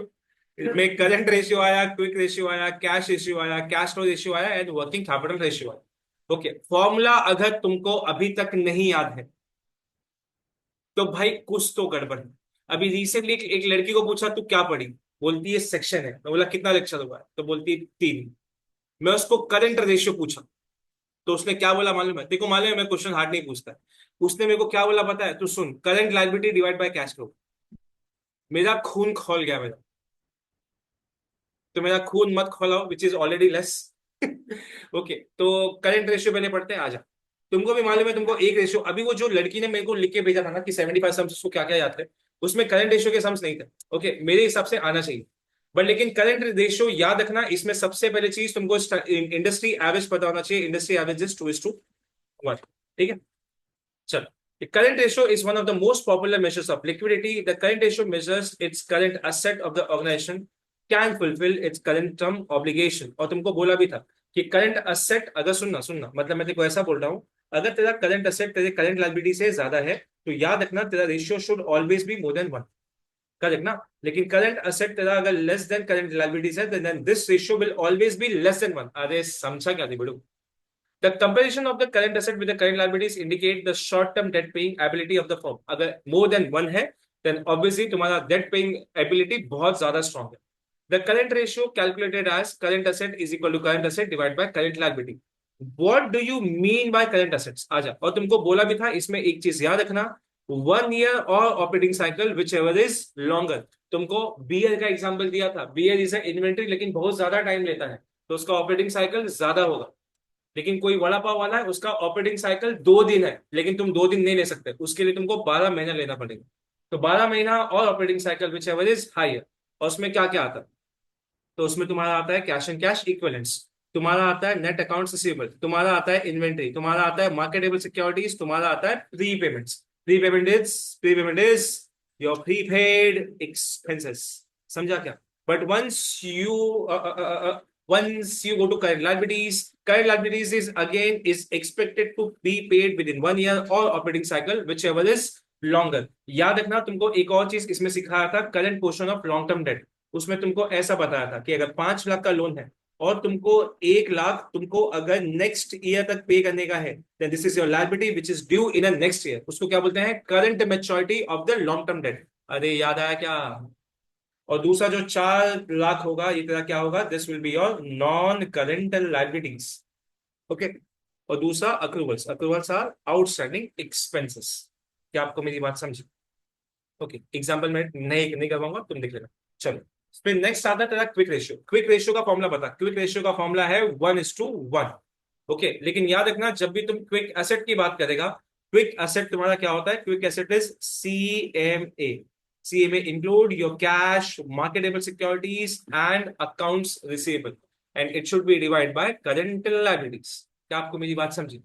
में करंट रेशियो आया, क्विक रेशियो आया, कैश रेशियो आया, कैश फ्लो रेशियो आया एंड वर्किंग कैपिटल रेशियो आया। ओके, फॉर्मूला अगर तुमको अभी तक नहीं याद है तो भाई कुछ तो गड़बड़ है। अभी रिसेंटली एक लड़की को पूछा तू क्या पढ़ी, बोलती है सेक्शन है। मैं बोला कितना लेक्चर हुआ है, तो बोलती है 3। मैं उसको करंट रेशियो पूछा तो उसने क्या बोला मालूम है? देखो मालूम है मैं क्वेश्चन हार्ड नहीं पूछता। उसने मेरे को क्या बोला पता है? तू सुन, current liability divide by cash flow. मेरा खून खोल गया मेरा। तो मेरा खून मत खोलाओ which is already less. Okay, तो करंट रेशियो पहले पढ़ते हैं, आजा। तुमको भी मालूम है, तुमको एक रेशियो, अभी वो जो लड़की ने मेरे को लिख के भेजा था ना कि 75 सम्स, उसको क्या क्या याद थे, उसमें करंट रेशियो के सम्स नहीं थे। ओके, मेरे हिसाब से आना चाहिए, बट लेकिन करंट रेशियो याद रखना, इसमें सबसे पहले चीज तुमको इंडस्ट्री एवरेज पता होना चाहिए। इंडस्ट्री एवरेज इज 2:1, ठीक है? चलो, The current ratio is one of the most popular measures of liquidity. The current ratio measures its current asset of the organization can fulfill its current term obligation. और तुमको बोला भी था कि current asset, अगर सुनना सुनना मतलब मैं तेरे को ऐसा बोल रहा हूँ, अगर तेरा करंट असेट तेरे करंट लायबिलिटी से ज्यादा है तो याद रखना तेरा ratio should always be more than 1, correct ना? लेकिन करंट असेट तेरा अगर लेस देन करंट लायबिलिटीज है then this ratio will always be less than 1। अरे समझा क्या थी बेटू? The comparison of the current asset with the current liabilities indicate the short-term debt-paying ability of the firm. अगर more than 1 है, then obviously तुम्हारा debt-paying ability बहुत ज्यादा strong है. The current ratio calculated as current asset is equal to current asset divided by current liability. What do you mean by current assets? आजा, और तुमको बोला भी था इसमें एक चीज याद रखना, 1 year or operating cycle whichever is longer. तुमको बियर का एग्जांपल दिया था, बियर इज इन्वेंट्री लेकिन बहुत ज्यादा टाइम लेता है तो उसका ऑपरेटिंग साइकिल ज्यादा होगा। लेकिन कोई वड़ा पाव वाला है उसका ऑपरेटिंग साइकिल 2 दिन है, लेकिन तुम 2 दिन नहीं ले सकते, उसके लिए तुमको 12 महीना लेना पड़ेगा। तो 12 महीना और operating cycle whichever is higher. और उसमें क्या क्या आता है? तो उसमें तुम्हारा आता है कैश एंड कैश इक्विवेलेंट्स, तुम्हारा आता है नेट अकाउंट्स रिसीवेबल, तुम्हारा आता है इन्वेंट्री, तुम्हारा आता है मार्केटेबल सिक्योरिटीज, तुम्हारा आता है prepayments. Prepayment is your prepaid expenses. समझा क्या? But once you go to current liabilities is again is expected to be paid within 1 year or operating cycle whichever is longer. याद रखना, तुमको एक और चीज इसमें सिखाया था, current portion of long term debt. उसमें तुमको ऐसा बताया था कि अगर 5 लाख का लोन है और तुमको 1 लाख तुमको अगर नेक्स्ट ईयर तक पे करने का है, then this is your liability which is due in a next year. उसको क्या बोलते हैं? Current maturity of the long term debt. अरे याद आया क्या? और दूसरा जो 4 लाख होगा ये तेरा क्या होगा? This will be your non current liabilities. Okay. और दूसरा accruals, accruals are outstanding expenses. क्या आपको मेरी बात समझी? ओके, एग्जाम्पल मैं नहीं करवाऊंगा, तुम देख लेना। चलो, फिर नेक्स्ट आता है तेरा क्विक रेशियो। क्विक रेशियो का फॉर्मूला बता। क्विक रेशियो का फॉर्मूला है 1:1। ओके, लेकिन याद रखना जब भी तुम क्विक एसेट की बात करेगा, क्विक एसेट तुम्हारा क्या होता है? Quick asset is CMA। CMA include your cash, marketable securities, and accounts receivable, and it should be divided by current liabilities. क्या आपको मेरी बात समझी?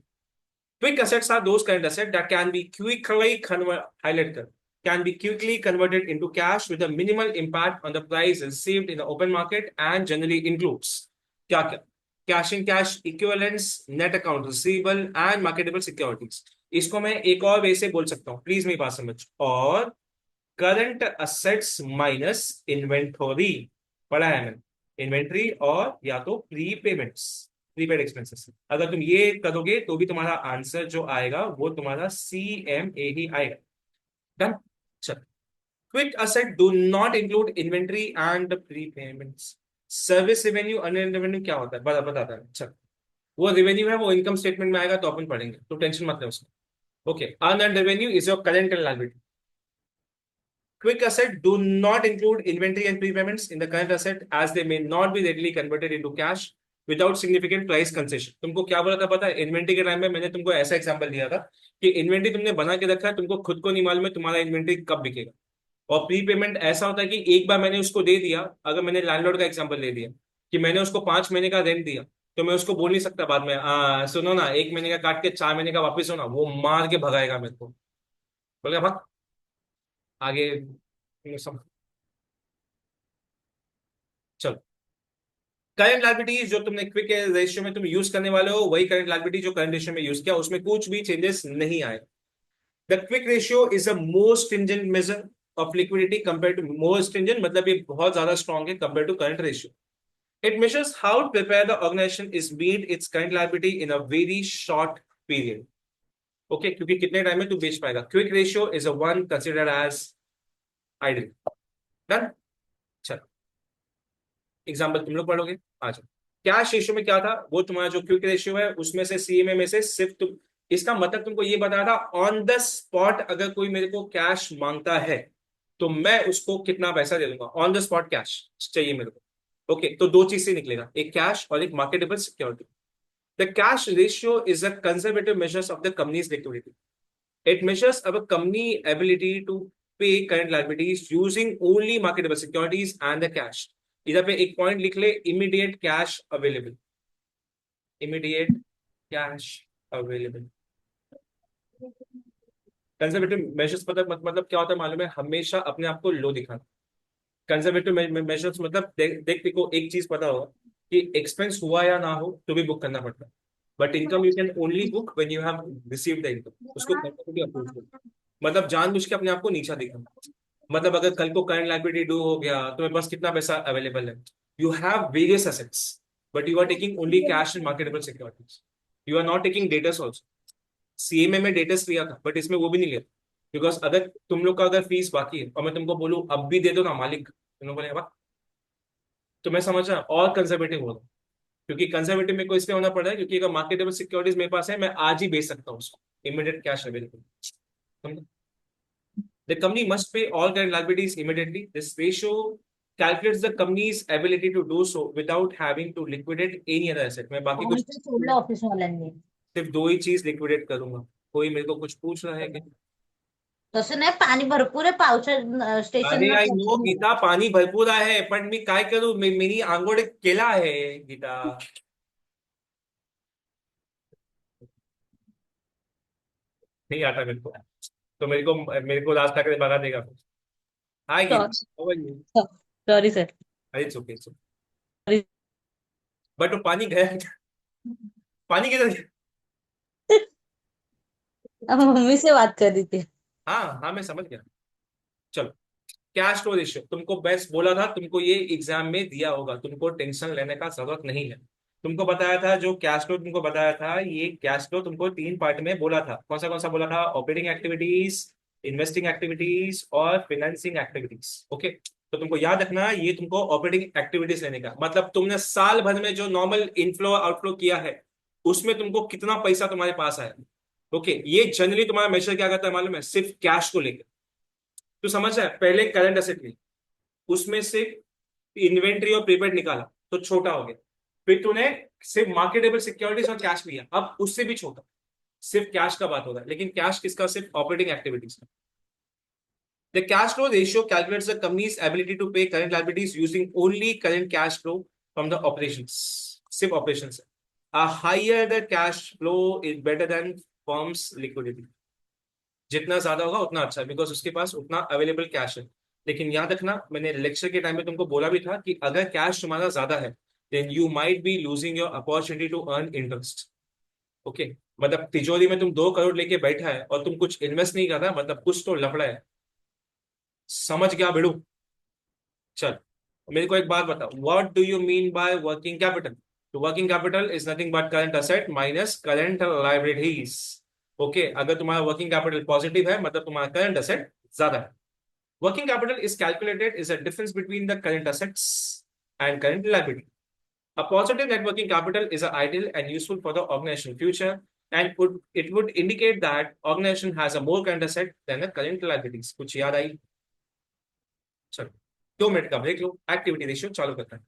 Quick assets are those current assets that can be quickly highlight कर, can be quickly converted into cash with a minimal impact on the price received in the open market and generally includes क्या क्या? Cash and cash equivalents, net account receivable, and marketable securities. इसको मैं एक और वे से बोल सकता हूँ, प्लीज मेरी बात समझ। और करंट असेट्स माइनस इन्वेंटरी, पढ़ा है मैंने, इन्वेंट्री और या तो प्रीपेमेंट्स, प्रीपेड एक्सपेंसेस। अगर तुम ये करोगे तो भी तुम्हारा आंसर जो आएगा वो तुम्हारा CMA ही आएगा। डन। चल, quick asset do not include inventory and prepayments. Service revenue, earn revenue क्या होता है बताता है। चल, वो रेवेन्यू है वो इनकम स्टेटमेंट में आएगा तो अपन पढ़ेंगे, तो टेंशन मत ले उसमें। Okay, earn revenue is your current liability. Quick asset do not include inventory and prepayments in the current asset as they may not be readily converted into cash without significant price concession. तुमको क्या बोला था पता है? Inventory के time में मैंने तुमको ऐसा एग्जांपल दिया था कि इन्वेंट्री तुमने बना के रखा है, तुमको खुद को नहीं मालूम है तुम्हारा इन्वेंट्री कब बिकेगा। और प्रीपेमेंट ऐसा होता है कि एक बार मैंने उसको दे दिया, अगर मैंने लैंडलॉर्ड का एग्जांपल दे दिया कि मैंने उसको 5 महीने का रेंट दिया, तो मैं उसको बोल नहीं सकता बाद में सुनो ना 1 महीने का काट के 4 महीने का वापस हो ना, वो मार के भगाएगा मेरे को, बोलेगा भाग आगे। सब चलो, करंट लायबिलिटी जो तुमने क्विक रेशियो में तुम यूज करने वाले हो वही करंट लायबिलिटी जो करंट रेशियो में यूज किया, उसमें कुछ भी चेंजेस नहीं आए। The quick ratio is a most stringent measure of liquidity compare to, most stringent मतलब ये बहुत ज्यादा स्ट्रॉन्ग है compare to current ratio. It measures how prepare the organization is meet its current liability in a very short period. Okay, क्योंकि कितने time में तू बेच पाएगा। Quick ratio is a one considered as ideal. Done. चलो, example तुम लोग पढ़ोगे। आ जाओ। कैश रेशियो में क्या था? वो तुम्हारा जो क्विक रेशियो है उसमें से CMA में से सिर्फ तुम, इसका मतलब तुमको ये बताया था ऑन द स्पॉट अगर कोई मेरे को कैश मांगता है तो मैं उसको कितना पैसा दे दूंगा। ऑन द स्पॉट कैश चाहिए मेरे को। ओके, तो दो चीज से निकलेगा, एक कैश और एक marketable security. The cash ratio is a conservative measures of the company's liquidity. It measures our company ability to pay current liabilities using only marketable securities and the cash. इधर पे एक पॉइंट लिख ले, immediate cash available, immediate cash available. Conservative measures मतलब क्या होता है मालूम है? हमेशा अपने आप को लो दिखाना। कंजर्वेटिव मेजर्स मतलब देखो, एक चीज पता होगा कि एक्सपेंस हुआ या ना हो तो भी बुक करना पड़ता है, but income you can only book when you have received the income. उसको अप्रूव करो, मतलब जानबूझ के अपने आप को नीचा दिखाना। मतलब अगर कल को करंट लायबिलिटी ड्यू हो गया, तुम्हें पास कितना पैसा अवेलेबल है? You have various assets, but you are taking only cash and marketable securities. You are not taking debtors also. CMA में डेटर्स लिया था, बट इसमें वो भी नहीं लिया। बिकॉज अगर तुम लोग का अगर फीस बाकी है और मैं तुमको बोलूं अब भी दे दो ना मालिक, तुम लोग बोले वाह। तो मैं समझा और कंजर्वेटिव होगा, क्योंकि कंजर्वेटिव मेरे को इसलिए होना पड़ा है क्योंकि अगर मार्केटेबल सिक्योरिटीज मेरे पास है, मैं आज ही बेच सकता हूँ उसको, immediate cash available. The company must pay all current liabilities immediately. This ratio calculates the company's ability to do so without having to liquidate any other asset. मैं बाकी कुछ पाणी सोडलं ऑफिस वाल्यांनी. सिर्फ दो ही चीज लिक्विडेट करूंगा। कोई मेरे को कुछ पूछ रहा है क्या? तसं नाही, पाणी भरपूर आहे पावसा अरे स्टेशनला आई नो पोहोचलं. गीता, पाणी भरपूर आहे, पण मी काय करू? मी आंघोळ केला आहे गीता। नहीं आता मेरे को, तो मेरे को रास्ता करे भगा देगा फिर। Hi Geeta, how are you? Sorry sir. अरे इट्स ओके, बट वो पानी गया क्या? पानी किधर गया? अब मम्मी से बात कर रही थी. हाँ हाँ, मैं समझ गया। चलो, कैश फ्लो रेशियो तुमको बेस्ट बोला था, तुमको ये एग्जाम में दिया होगा, तुमको टेंशन लेने का जरूरत नहीं है। तुमको बताया था जो कैश फ्लो तुमको बताया था, ये कैश फ्लो तुमको तीन पार्ट में बोला था। कौन सा बोला था? ऑपरेटिंग एक्टिविटीज, इन्वेस्टिंग एक्टिविटीज और फाइनेंसिंग एक्टिविटीज। ओके, तो तुमको याद रखना ये तुमको ऑपरेटिंग एक्टिविटीज लेने का मतलब तुमने साल भर में जो नॉर्मल इनफ्लो आउटफ्लो किया है उसमें तुमको कितना पैसा तुम्हारे पास आया। ओके, ये जनरली तुम्हारा मेजर क्या करता है मालूम है? सिर्फ कैश को लेकर। तो समझ रहा है? पहले करंट एसेट ली, उसमें से इन्वेंट्री और प्रीपेड निकाला तो छोटा हो गया। फिर तूने सिर्फ मार्केटेबल सिक्योरिटीज और कैश लिया, अब उससे भी छोटा, सिर्फ कैश का बात हो रहा है, लेकिन कैश किसका? सिर्फ ऑपरेटिंग एक्टिविटीज का। The cash flow ratio calculates the company's ability to pay current liabilities using only current cash flow from the operations. सिर्फ operations है। A higher the cash flow is better than firm's liquidity. जितना ज्यादा होगा उतना अच्छा है, because उसके पास उतना अवेलेबल कैश है। लेकिन याद रखना, मैंने लेक्चर के टाइम में तुमको बोला भी था कि अगर कैश तुम्हारा ज्यादा है then you might be losing your opportunity to earn interest. Okay, मतलब तिजोरी में तुम 2 करोड़ लेके बैठा है और तुम कुछ इन्वेस्ट नहीं कर रहा, मतलब कुछ तो लफड़ा है। समझ गया बेड़ू? चल, मेरे को एक बात बता, what do you mean by working capital? तो working capital is nothing but current asset minus current liabilities. Okay, अगर तुम्हारा वर्किंग कैपिटल पॉजिटिव है मतलब तुम्हारा करंट असेट ज्यादा है। Working capital is calculated is a difference between the current assets and current liability. A positive net working capital is ideal and useful for the organization future, and it would indicate that organization has a more current asset than the current liabilities. कुछ याद आई? चलो, 2 minute का break लो, activity ratio चालू करते हैं।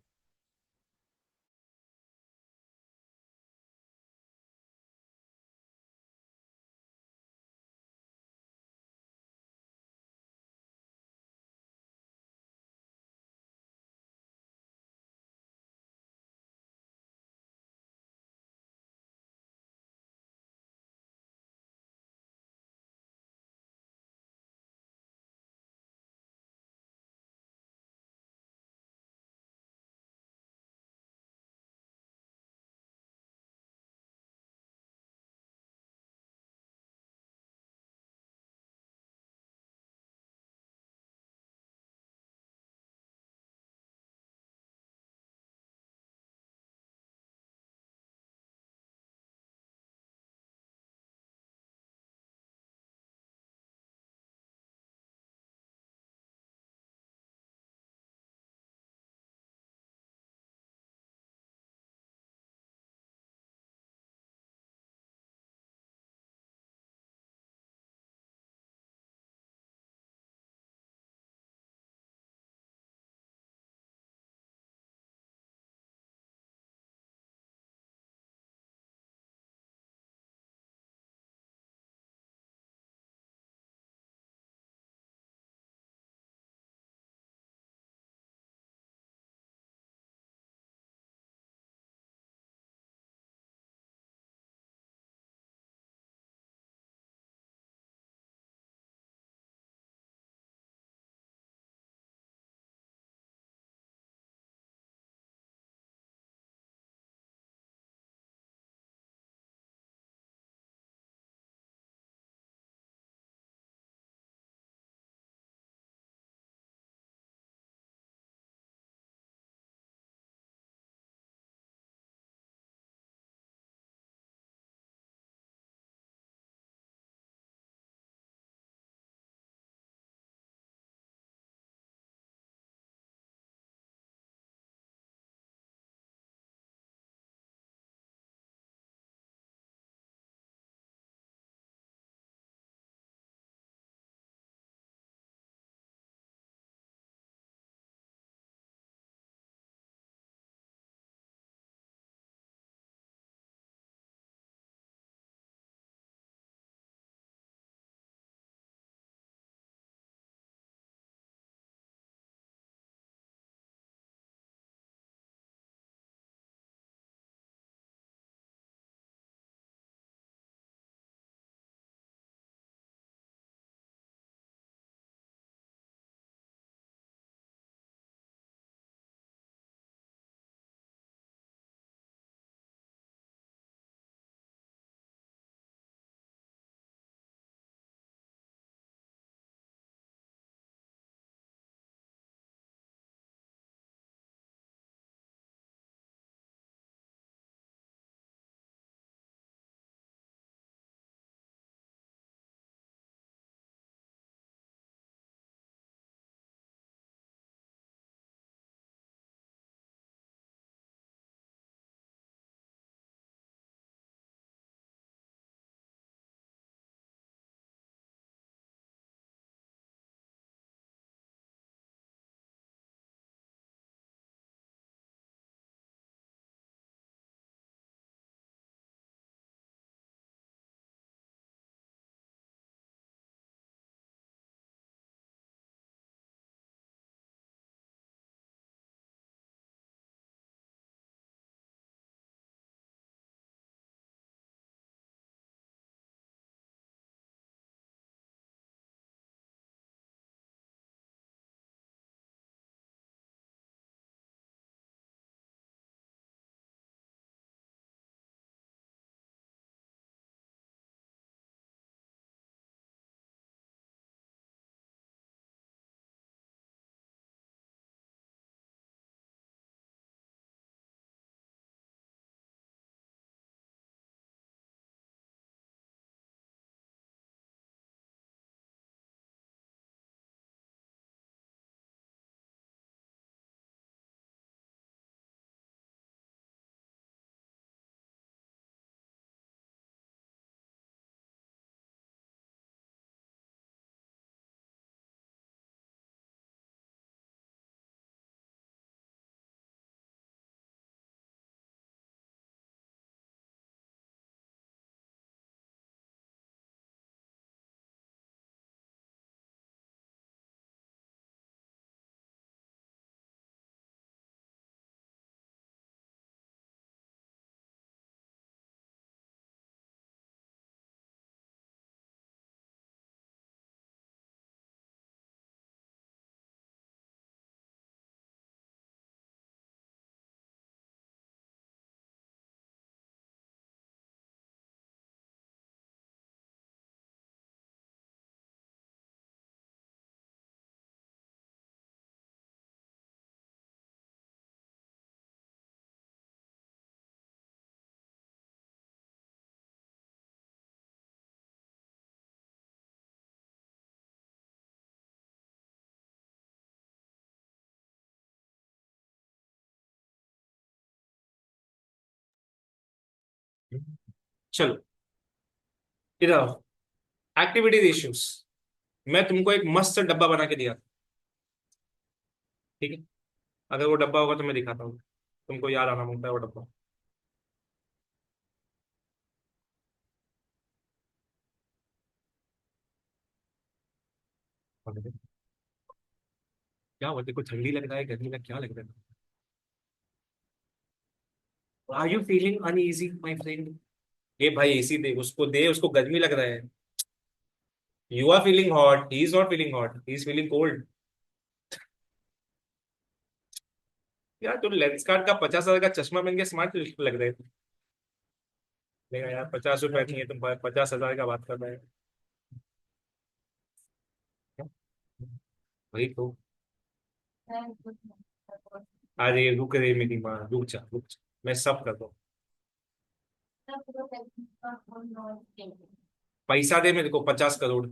चलो इधर activity ratios. मैं तुमको एक मस्त डब्बा बना के दिया, ठीक है? अगर वो डब्बा होगा तो मैं दिखाता हूँ, तुमको याद आना होता है वो डब्बा। क्या हुआ, देखो ठंडी लग रहा है, गर्मी लग, क्या लग रहा है? Are you feeling uneasy my friend? ये भाई एसी दे, उसको गर्मी लग रहा है। You are feeling hot, he is not feeling hot, he is feeling cold. यार तुम लेंस कार्ड का 50,000 का चश्मा पहन के स्मार्ट लग रहे थे। देखा यार, 50 रुपए नहीं है, तुम 50,000 का बात कर रहे हो। वही तो। अरे रुक रे मेरी माँ, रुक जा रुक जा, मैं सब कर दूँ। पैसा दे मेरे को 50 करोड़,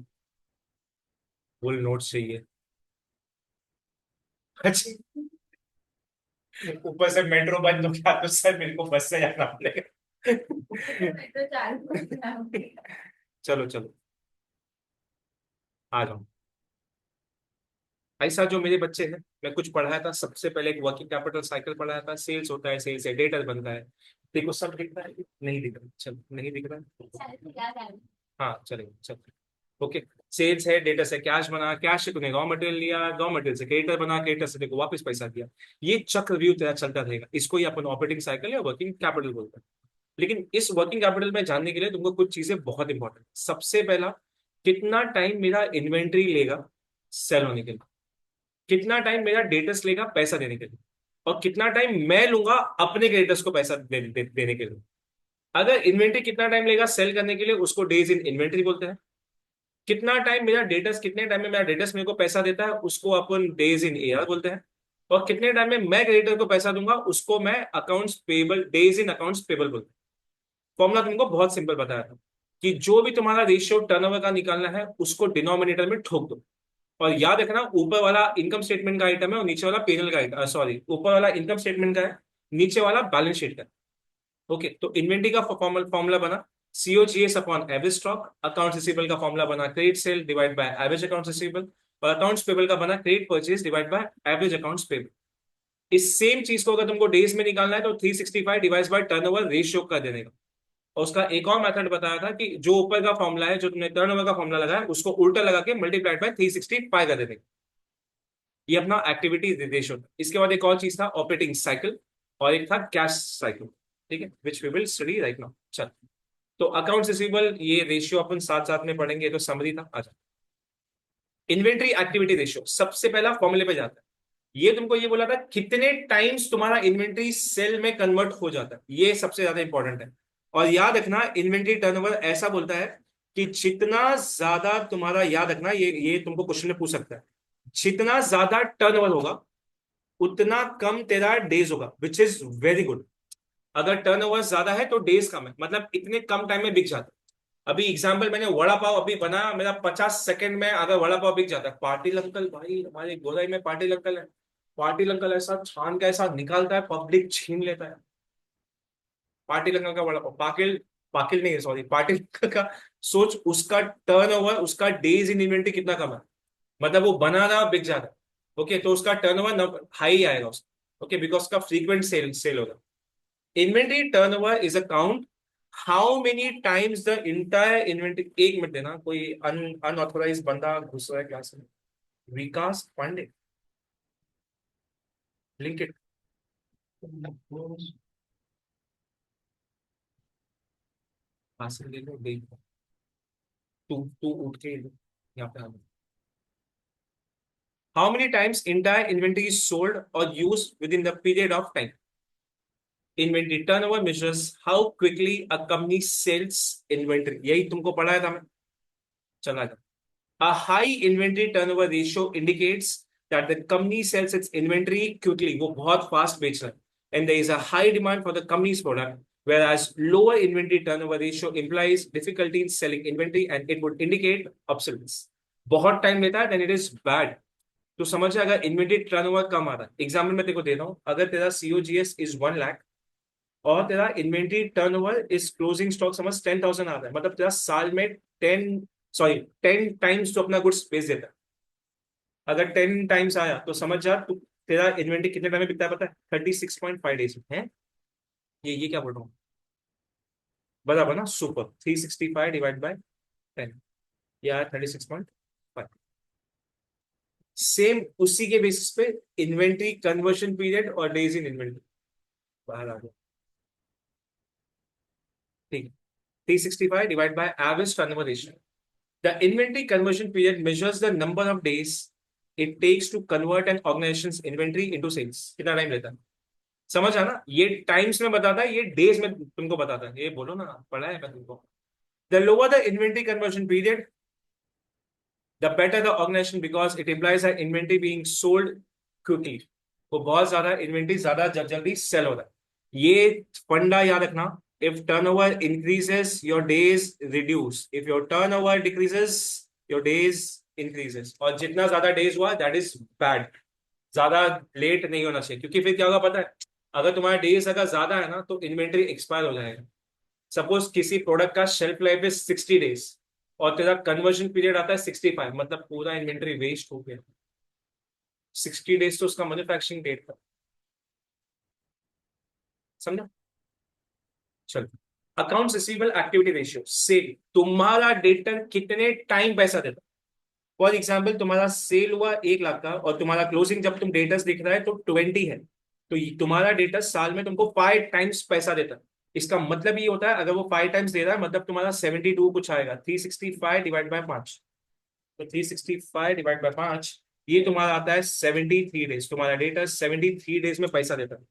फुल नोट चाहिए। अच्छा, ऊपर से मेट्रो बंद हो गया तो सर मेरे को बस से जाना पड़ेगा। चलो चलो, आ जाओ। ऐसा जो मेरे बच्चे हैं, मैं कुछ पढ़ाया था सबसे पहले, एक वर्किंग कैपिटल साइकिल पढ़ाया था। सेल्स होता है, सेल्स से डेटर बनता है। देखो सब दिख रहा है, नहीं दिख रहा, चलो नहीं दिख रहा है। हाँ चलेगा, चलो ओके। सेल्स है, डेटा से कैश बना, कैश से तूने रॉ मटेरियल लिया, रॉ मटेरियल से क्रेडिटर बना, क्रेडिटर से देखो वापस पैसा दिया। ये चक्रव्यूह तेरा चलता रहेगा, इसको ही अपन ऑपरेटिंग साइकिल या वर्किंग कैपिटल बोलते हैं। लेकिन इस वर्किंग कैपिटल में जानने के लिए तुमको कुछ चीजें बहुत इंपॉर्टेंट। सबसे पहला, कितना टाइम मेरा इन्वेंट्री लेगा सेल होने के लिए, कितना टाइम मेरा डेटर्स लेगा पैसा देने के लिए, और कितना टाइम मैं लूंगा अपने क्रेडिटर्स को पैसा देने के लिए। अगर इन्वेंट्री कितना टाइम लेगा सेल करने के लिए, उसको डेज इन इन्वेंट्री बोलते हैं। कितना टाइम मेरा डेटर्स, कितने टाइम में मेरा डेटर्स मेरे को पैसा देता है, उसको अपन डेज इन एआर बोलते हैं। और कितने टाइम में मैं क्रेडिटर को पैसा दूंगा, उसको मैं accounts payable, days in accounts payable बोलते हैं। फॉर्मूला तुमको बहुत सिंपल बताया था कि जो भी तुम्हारा रेशियो टर्नओवर का निकालना है, उसको डिनोमिनेटर में ठोक दो। और याद रखना, ऊपर वाला इनकम स्टेटमेंट का आइटम है और नीचे वाला पेनल का आइटम, सॉरी, ऊपर वाला इनकम स्टेटमेंट का है, नीचे वाला बैलेंस शीट का है। ओके, तो इन्वेंट्री का फॉर्मूला बना COGS upon average stock. Account receivable का फॉर्मूला बना credit sale divide by average account receivable. और अकाउंट्स पेबल का बना credit purchase divide by average accounts payable. इस सेम चीज को अगर तुमको डेज में निकालना है तो 365 डिवाइड बाय टर्नओवर रेशियो कर देने का। और उसका एक और मेथड बताया था कि जो ऊपर का फॉर्मूला है, जो तुमने टर्नओवर का फॉर्मूला लगाया, उसको उल्टा लगा के मल्टीप्लाइड बाय 365 कर देने का। ये अपना एक्टिविटी रेशियो था। इसके बाद एक और चीज था ऑपरेटिंग साइकिल, और एक था कैश साइकिल, ठीक है, which we will study right now. चल, तो अकाउंट्स रिसीवेबल ये रेशियो अपन साथ साथ में पढ़ेंगे, तो समरी था। अच्छा, इन्वेंट्री एक्टिविटी रेशियो, सबसे पहला फॉर्मूले पे जाता है। ये तुमको ये बोला था कितने टाइम्स तुम्हारा इन्वेंट्री सेल में कन्वर्ट हो जाता है, ये सबसे ज्यादा इंपॉर्टेंट है। और याद रखना, इन्वेंट्री टर्नओवर ऐसा बोलता है कि जितना ज्यादा तुम्हारा, याद रखना ये तुमको क्वेश्चन में पूछ सकता है, जितना ज्यादा टर्नओवर होगा उतना कम तेरा डेज होगा, विच इज वेरी गुड। अगर टर्नओवर ज्यादा है तो डेज कम है, मतलब इतने कम टाइम में बिक जाता है। अभी एग्जाम्पल, मैंने वड़ा पाव अभी बनाया, मेरा 50 सेकंड में अगर वड़ा पाव बिक जाता है। पाटिल अंकल, भाई हमारे गोलाई में पाटिल अंकल है, पाटिल अंकल ऐसा छान का ऐसा निकालता है, पब्लिक छीन लेता है। पाटिल अंकल का वड़ा पाव, पाकिल, पाकिल नहीं सॉरी, पाटिल अंकल का। सोच, उसका टर्नओवर, उसका डेज इन इन्वेंट्री कितना कम है, मतलब वो बना रहा बिक जाता है। ओके, तो उसका टर्नओवर हाई आएगा उसका। ओके, बिकॉज का फ्रीक्वेंट सेल सेल होगा। Inventory turnover is a count how many times the entire inventory. एक मिनट देना, कोई अनऑथोराइज बंदा घुस रहा है क्लास में। विकास पांडे, लिंक इट। हासिल ले लो, देख लो। तू तू उठ के यहाँ पे आ। How many times entire inventory is sold और use with in the period of time. Inventory turnover measures how quickly a company sales inventory, यही तुमको पढ़ाया था मैं। चला जा। A high inventory turnover ratio indicates that the company sells its inventory quickly. वो बहुत fast बेच रहा है, and there is a high demand for the company's product. Whereas lower inventory turnover ratio implies difficulty in selling inventory and it would indicate obsolescence. बहुत time लेता है, then it is bad. तो समझ, अगर inventory turnover कम आ रहा है, example मैं तेरे को दे रहा हूँ, अगर तेरा COGS is 1 लाख और तेरा inventory turnover is closing stock समझ 10,000 आ रहा है, मतलब तेरा साल में 10 टाइम्स तो अपना गुड्स बेच देता है। अगर 10 टाइम्स आया तो समझ जा तू तेरा इन्वेंट्री कितने टाइम में बिकता है पता है? 36.5 डेज में है। ये क्या बोल रहा हूँ, बराबर ना? सुपर, 365 डिवाइड बाय 10, या 36.5। सेम उसी के बेसिस पे इन्वेंट्री कन्वर्शन पीरियड और डेज इन इन्वेंट्री बाहर आ गया। ठीक है, 365 divide by average turnover ratio. The inventory conversion period measures the number of days it takes to convert an organization's inventory into sales. कितना टाइम लेता है, समझ आना? ये टाइम्स में बताता है, ये डेज में तुमको बताता है। ये बोलो ना, पढ़ा है मैं तुमको। The lower the inventory conversion period the better the organization, because it implies that inventory being sold quickly। वो बहुत ज्यादा इन्वेंट्री ज्यादा जल्दी सेल हो रहा है। ये फंडा याद रखना। if turnover increases your days reduce, if your turnover decreases your days increases। और जितना ज्यादा डेज हुआ that is bad, ज्यादा लेट नहीं होना चाहिए, क्योंकि फिर क्या होगा पता है? अगर तुम्हारा डेज अगर ज्यादा है ना तो इन्वेंट्री एक्सपायर हो जाएगा। सपोज किसी प्रोडक्ट का शेल्फ लाइफ इज 60 डेज और तेरा कन्वर्जन पीरियड आता है 65, मतलब पूरा इन्वेंट्री वेस्ट हो गया। 60 डेज तो उसका मैन्युफैक्चरिंग डेट था, समझा? चलो, अकाउंट्स रिसीवेबल एक्टिविटी रेशियो से तुम्हारा डेटर कितने टाइम पैसा देता। फॉर एग्जाम्पल तुम्हारा सेल हुआ 1 लाख का और तुम्हारा क्लोजिंग जब तुम डेटर्स दिख रहा है तो 20 है, तो तुम्हारा डेटर साल में तुमको 5 टाइम्स पैसा देता है। इसका मतलब ये होता है अगर वो 5 टाइम्स दे रहा है मतलब तुम्हारा 72 कुछ आएगा। 365 डिवाइड बाय 5, तो 365 डिवाइड बाय 5 ये तुम्हारा आता है 73 डेज। तुम्हारा डेटा 73 डेज में पैसा देता है।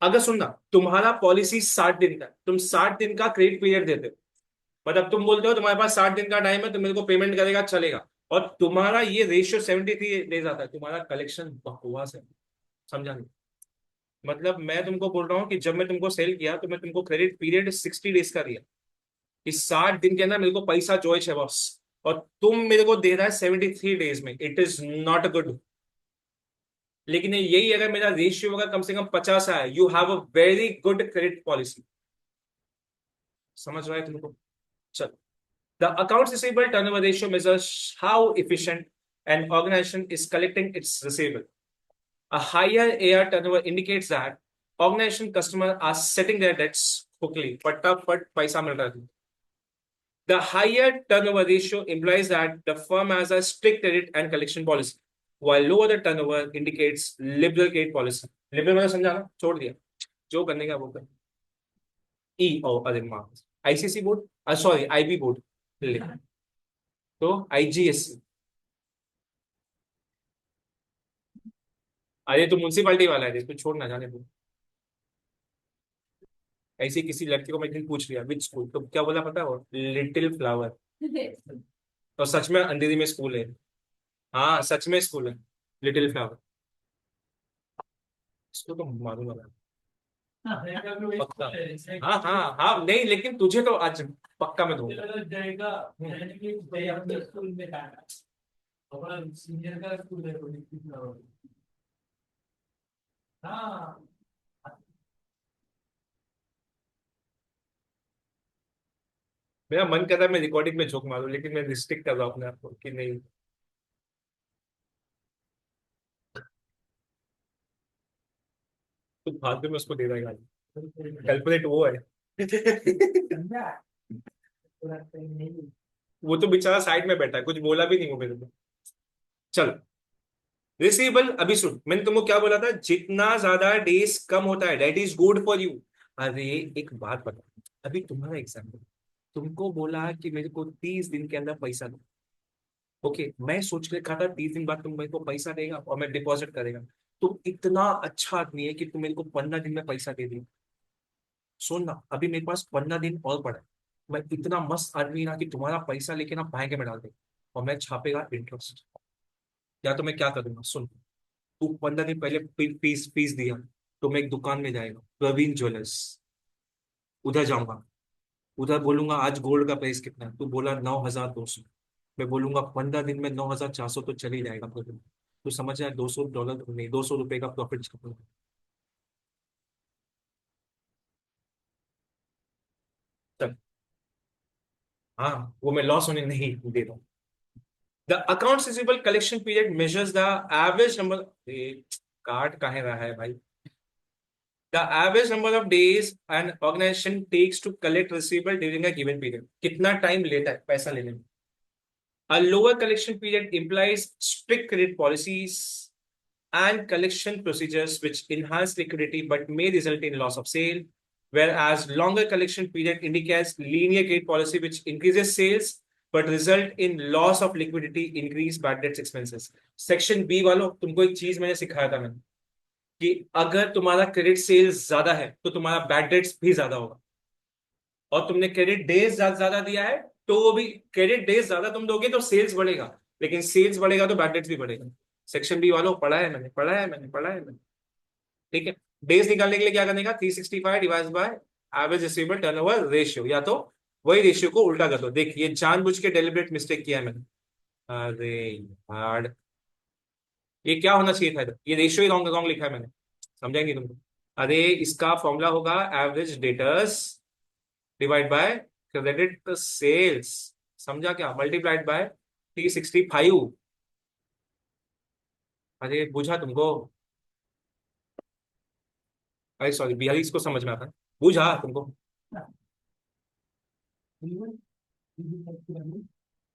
अगर सुनना, तुम्हारा पॉलिसी 60 दिन का, तुम 60 दिन का क्रेडिट पीरियड देते हो, मतलब तुम बोलते हो तुम्हारे पास 60 दिन का टाइम है, तुम मेरे को पेमेंट करेगा चलेगा, और तुम्हारा ये रेशियो 73 डेज आता है, तुम्हारा कलेक्शन बकवास है। समझा नहीं? मतलब मैं तुमको बोल रहा हूँ कि जब मैं तुमको सेल किया तो मैं तुमको क्रेडिट पीरियड 60 डेज का दिया, इस 60 दिन के अंदर मेरे को पैसा चाहिए बॉस, और तुम मेरे को दे रहा है 73 डेज में। It is not good. लेकिन यही अगर मेरा रेशियो अगर कम से कम 50 है, you have a very good credit policy. समझ रहा है तुमको? चलो, the accounts receivable turnover ratio measures how efficient an organization is collecting its receivable. A higher AR turnover indicates that organization customers are setting their debts quickly, फटाफट पैसा मिल रहा है। The higher turnover ratio implies that the firm has a strict credit and collection policy, while lower the turnover indicates liberal credit policy। Liberal मतलब समझा ना? छोड़ दिया जो करने का बोलता है। ई ओ अरे माँ, ICC board, sorry IB board ले, तो आईजीएससी। अरे तो म्यूनसिपालिटी वाला है, इसको छोड़ ना जाने दो। ऐसे किसी लड़के को मैं एक दिन पूछ लिया विच स्कूल, तो क्या बोला पता है? वो लिटिल फ्लावर। तो सच में अंधेरी में स्कूल है। हाँ सच में स्कूल है, लिटिल फ्लावर। इसको तो मालूम है पक्का। हाँ हाँ हाँ, नहीं लेकिन तुझे तो आज पक्का मैं दूंगा। मेरा मन कर रहा है मैं रिकॉर्डिंग में जोक मारूं, लेकिन मैं रिस्ट्रिक्ट कर रहा हूं अपने आप को कि नहीं। तो फालतू में उसको दे रहा है गाली, कैलकुलेट वो है। वो तो बेचारा साइड में बैठा है, कुछ बोला भी नहीं वो मेरे को। चलो, रिसीवेबल अभी सुन, मैंने तुमको क्या बोला था? जितना ज्यादा डेज कम होता है that is good for you. अरे एक बात बता, अभी तुम्हारा एग्जाम्पल, तुमको बोला कि मेरे को 30 दिन के अंदर पैसा दो। ओके, मैं सोच के रखा था 30 दिन बाद तुम मेरे को पैसा देगा और मैं डिपॉजिट करेगा। तुम इतना अच्छा आदमी है कि तुम मेरे को 15 दिन में पैसा दे दी। सुन ना, अभी मेरे पास 15 दिन और पड़ा है। मैं इतना मस्त आदमी ना कि तुम्हारा पैसा लेके ना बैंक में डाल दे और मैं छापेगा इंटरेस्ट। या तो मैं क्या करूंगा सुन, तू 15 दिन पहले फीस फीस दिया तो मैं एक दुकान में जाएगा, प्रवीण ज्वेलर्स, उधर जाऊंगा, उधर बोलूंगा आज गोल्ड का प्राइस कितना है, तू बोला 9,200। मैं बोलूंगा 15 दिन में 9,400 तो चल ही जाएगा प्रवीण। तू समझ जाए $200 नहीं, $200 का प्रॉफिट छापूंगा। हाँ, वो मैं लॉस होने नहीं दे रहा हूँ। The accounts receivable collection period measures the average number, card कहाँ रहा है भाई, the average number of days an organization takes to collect receivable during a given period, कितना टाइम लेता है पैसा लेने में। A lower collection period implies strict credit policies and collection procedures which enhance liquidity but may result in loss of sale, whereas longer collection period indicates linear credit policy which increases sales but result in loss of liquidity, increase bad debts expenses. Section B वालों, तुमको एक चीज मैंने सिखाया था मैंने, कि अगर तुम्हारा क्रेडिट सेल्स ज्यादा है तो तुम्हारा बैड डेट्स भी ज्यादा होगा, और तुमने क्रेडिट डेज ज्यादा दिया है तो वो भी, क्रेडिट डेज ज्यादा तुम दोगे तो सेल्स बढ़ेगा, लेकिन सेल्स बढ़ेगा तो बैड डेट्स भी बढ़ेगा। सेक्शन बी वालों, पढ़ा है मैंने। ठीक है। डेज निकालने के लिए क्या करने का, 365 divide by average receivable turnover ratio, या तो वही रेशियो को उल्टा कर दो। देख, ये जानबूझ के डेलिब्रेट मिस्टेक किया है मैंने। अरे यार, ये क्या होना चाहिए था इधर, ये रेशियो ही रॉन्ग रॉन्ग लिखा है मैंने, समझाएंगे तुमको। अरे इसका फॉर्मूला होगा average debtors divide by credit sales, समझा क्या, मल्टीप्लाइड बाय 365। अरे बुझा तुमको, अरे सॉरी, 42 को समझ में आता है, बुझा तुमको।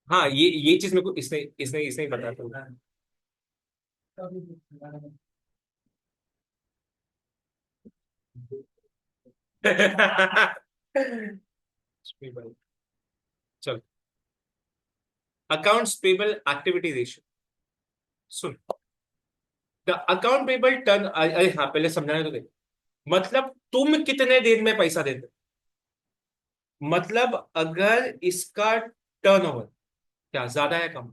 हाँ, ये चीज मेरे को इसने इसने इसने ही बताया था। चलो, accounts payable activity ratio soon. The account payable turn, अरे हाँ पहले समझाने तो दे। मतलब तुम कितने दिन में पैसा देते हो? मतलब अगर इसका टर्नओवर क्या ज्यादा है कम,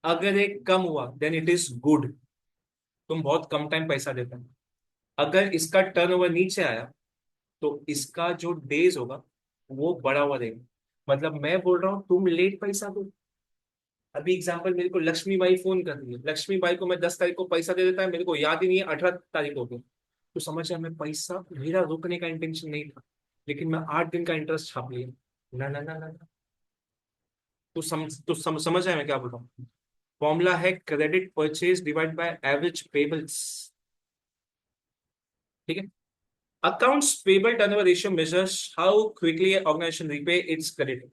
अगर एक कम हुआ देन इट इज गुड, तुम बहुत कम टाइम पैसा देते हो। अगर इसका टर्नओवर नीचे आया तो इसका जो डेज होगा वो बड़ा हुआ रहेगा। मतलब मैं बोल रहा हूँ तुम लेट पैसा दो। अभी एग्जांपल, मेरे को लक्ष्मी बाई फोन कर रही है, लक्ष्मी बाई को मैं 10 तारीख को पैसा दे देता है, मेरे को याद ही नहीं है 18 तारीख हो गई, तो समझ रहा, मैं पैसा, मेरा रुकने का इंटेंशन नहीं था, लेकिन मैं 8 दिन का इंटरेस्ट छाप लिया। ना ना ना ना ना। समझ रहा है मैं क्या बोल रहा हूँ। फॉर्मूला है credit purchase divide by average payables. ठीक है। Accounts payable turnover ratio measures how quickly an organization repay its creditor.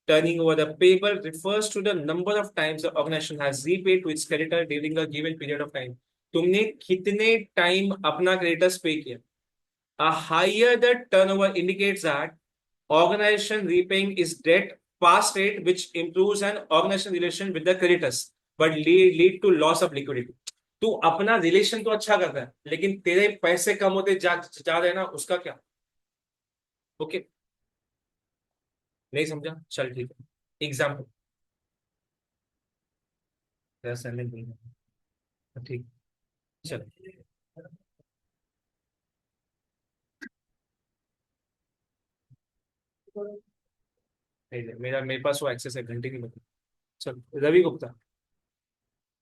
Turning over the payable refers to the number of times the organization has repaid to its creditor during a given period of time. तुमने कितने time अपना creditors पे किया? A higher the turnover indicates that organization repaying its debt fast rate, which improves an organization relation with the creditors, but lead to loss of liquidity. तू अपना relation तो अच्छा करता है, लेकिन तेरे पैसे कम होते जा रहे हैं ना, उसका क्या? ओके, नहीं समझा, चल ठीक है। एग्जाम्पल, ठीक, चल। नहीं नहीं, मेरे पास वो एक्सेस है, घंटे की मतलब। चल, रवि गुप्ता।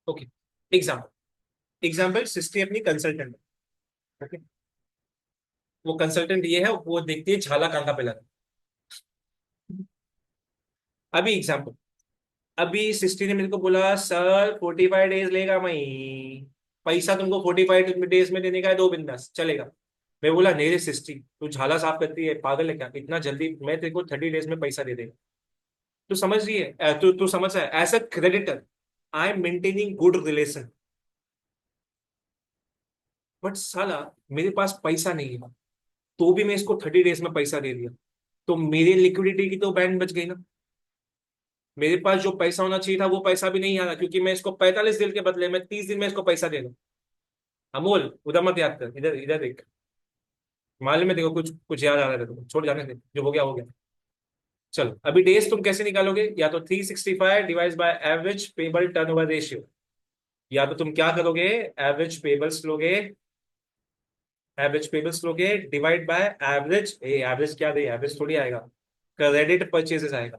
ओके, एग्जाम्पल सृष्टि अपनी कंसल्टेंट। ओके, वो कंसल्टेंट ये है, वो देखती है झाला कांका पे लगा। अभी एग्जाम्पल, अभी सृष्टि ने मेरे को बोला सर 45 डेज लेगा, मैं पैसा तुमको 45 डेज में देने का है, दो बिंदास चलेगा। मैं बोला नहीं रे सृष्टि, तू झाला साफ करती है, पागल है क्या, इतना जल्दी मैं तेरे को 30 डेज में पैसा दे देगा। तू समझ रही है, तू समझ रहा है, as a creditor I am maintaining good relation, but साला मेरे पास पैसा नहीं है, तो भी मैं इसको 30 डेज में पैसा दे दिया, तो मेरे लिक्विडिटी की तो बैंड बच गई ना। मेरे पास जो पैसा होना चाहिए था वो पैसा भी नहीं आ रहा, क्योंकि मैं इसको 45 दिन के बदले में 30 दिन में इसको पैसा दे दूं। अमोल, उधर मत याद कर, इधर इधर देख। मालूम है देखो, कुछ कुछ याद आ रहा है, तो छोड़, जाने दे, जो हो गया हो गया। चलो, अभी डेज तुम कैसे निकालोगे, या तो 365 divide by average payable turnover ratio, या तो तुम क्या करोगे, एवरेज पेबल्स लोगे, डिवाइड बाय एवरेज, एवरेज क्या दे, एवरेज थोड़ी आएगा, क्रेडिट परचेजेस आएगा,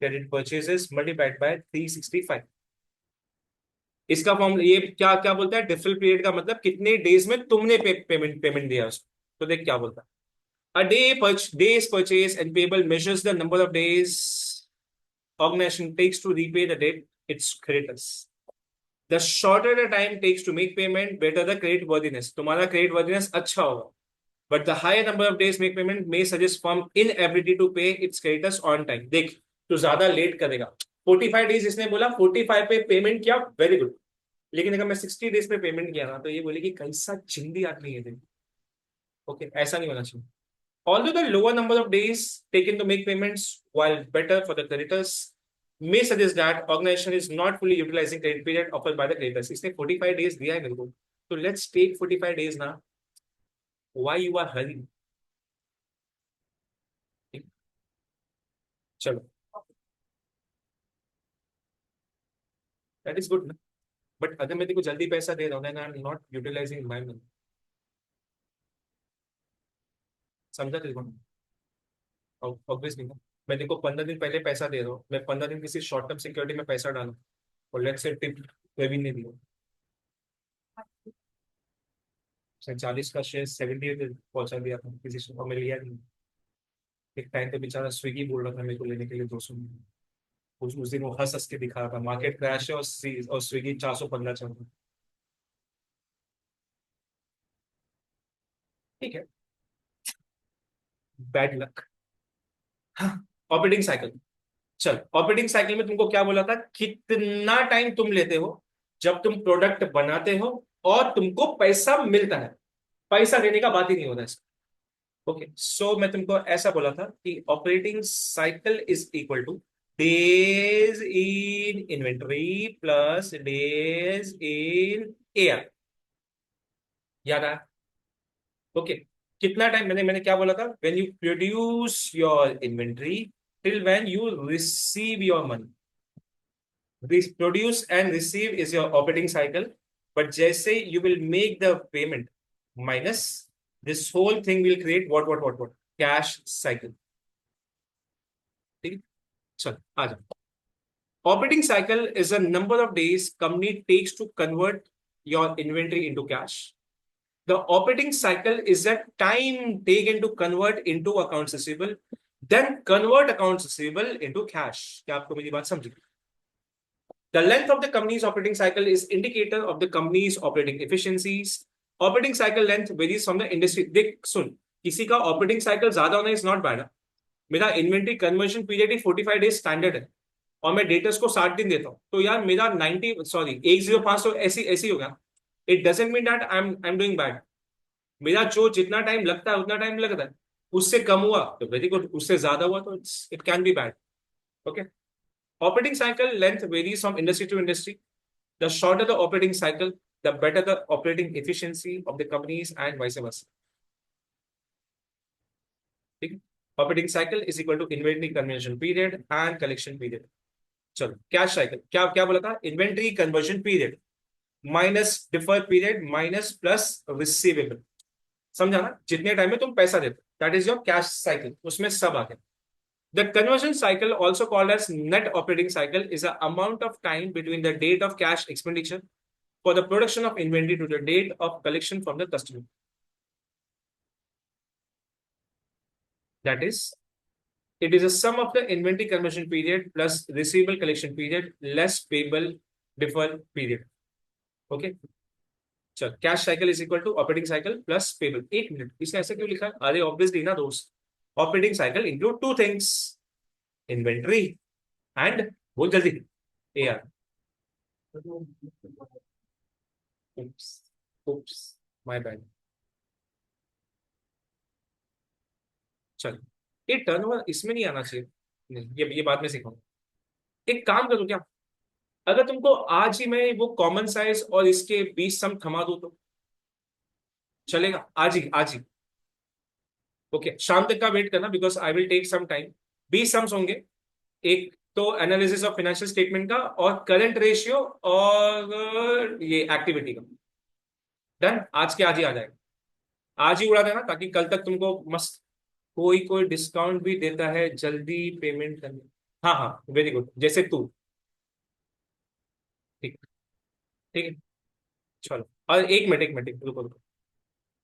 क्रेडिट परचेजेस मल्टीप्लाइड बाय 365। इसका फॉर्म ये क्या क्या बोलता है, डिफरल पीरियड का मतलब कितने डेज में तुमने पेमेंट दिया उसको। तो देख क्या बोलता है, A day's purchase and payable measures the number of days organization takes to repay the debt its creditors. The shorter the time takes to make payment, better the credit worthiness. तुम्हारा credit worthiness अच्छा होगा. But the higher number of days make payment may suggest firm inability to pay its creditors on time. देख, तो ज्यादा late करेगा. 45 days इसने बोला, 45 पे पेमेंट किया, वेरी गुड. लेकिन अगर मैं 60 डेज पे पेमेंट किया ना, तो ये बोले कि कैसा चिंदी आदमी है. ओके, ऐसा नहीं होना चाहिए. Although the lower number of days taken to make payments, while better for the creditors, may suggest that organization is not fully utilizing credit period offered by the creditors. इसने 45 days दिया है मेरे को, तो let's take 45 days ना. Why you are hurrying? चलो, that is good ना. But अगर मैं तेको जल्दी पैसा दे रहा हूँ ना, I'm not utilizing my money. समझा तेरे को? ऑब्वियसली ना. मैं देखो 15 दिन पहले पैसा दे रहा हूँ, मैं 15 दिन किसी शॉर्ट टर्म सिक्योरिटी में पैसा डालूं और लेट्स से टिप भी नहीं दिया, 40 का शेयर 70 पे पहुंचा दिया था किसी शॉप में, लिया नहीं. एक टाइम पे बेचारा स्विगी बोल रहा था मेरे को लेने के लिए 200 में. उस दिन वो हंस हंस के दिखा रहा था मार्केट क्रैश है और स्विगी 415 चल रहा. ठीक है, बैड लक. Operating cycle. चल, ऑपरेटिंग साइकिल में तुमको क्या बोला था, कितना टाइम तुम लेते हो जब तुम प्रोडक्ट बनाते हो और तुमको पैसा मिलता है. पैसा देने का बात ही नहीं होता इसका. ओके, सो मैं तुमको ऐसा बोला था कि operating cycle is equal two days in inventory plus days in AR. याद आया? ओके, कितना टाइम, मैंने क्या बोला था, when you produce your inventory till when you receive your money. This produce and receive is your operating cycle, but जैसे you will make the payment minus this whole thing will create what cash cycle. ठीक है, चल आ जाओ. Operating cycle is a number of days company takes to convert your inventory into cash. The operating cycle is a time taken to convert into accounts receivable, then convert accounts receivable into cash. क्या आपको मेरी बात समझी? The length of the company's operating cycle is indicator of the company's operating efficiencies. Operating cycle length varies from the industry. देख सुन, किसी का operating cycle ज्यादा होना इज नॉट बैड. मेरा इन्वेंटरी कन्वर्जन पीरियड ही 45 डेज स्टैंडर्ड है और मैं debtors को 60 दिन देता हूँ, तो यार मेरा 105 तो ऐसी हो गया. It doesn't mean that I am doing bad. मेरा जो जितना टाइम लगता है उतना टाइम लगता है. उससे कम हुआ तो वेरी गुड, उससे ज्यादा हुआ तो it can be bad. Okay, operating cycle length varies from industry to industry. The shorter the operating cycle, the better the operating efficiency of the companies and vice versa. ठीक है, operating cycle is equal to inventory conversion period and collection period. चलो, cash cycle क्या क्या बोला था, inventory conversion period minus deferred period minus plus receivable. समझा ना, जितने टाइम में तुम पैसा देते, that is your cash cycle. उसमें सब आ गया. The conversion cycle also called as net operating cycle is a amount of time between the date of cash expenditure for the production of inventory to the date of collection from the customer. That is, it is a sum of the inventory conversion period plus receivable collection period less payable deferred period. Okay, चल, cash cycle is equal to operating cycle plus payable. एक minute, इसने ऐसे क्यों लिखा है? अरे obviously ना दोस्त, operating cycle include two things, inventory and, बोल जल्दी, एआर. oops my bad. चल, ये टर्नओवर इसमें नहीं आना चाहिए. नहीं, ये बात में सीखूंगा. एक काम करूं क्या, अगर तुमको आज ही मैं वो कॉमन साइज और इसके 20 सम थमा दूं तो चलेगा? आज ही, आज ही. ओके, शाम तक का वेट करना because I will take some time. 20 sums होंगे, एक तो एनालिसिस ऑफ फाइनेंशियल स्टेटमेंट का और करंट रेशियो और ये एक्टिविटी का. डन, आज के आज ही आ जाएगा. आज ही उड़ा देना ताकि कल तक तुमको मस्त. कोई डिस्काउंट भी देता है जल्दी पेमेंट करने. हाँ हाँ, वेरी गुड, जैसे तू. ठीक, ठीक है, चलो. और एक मिनट रुको रुको.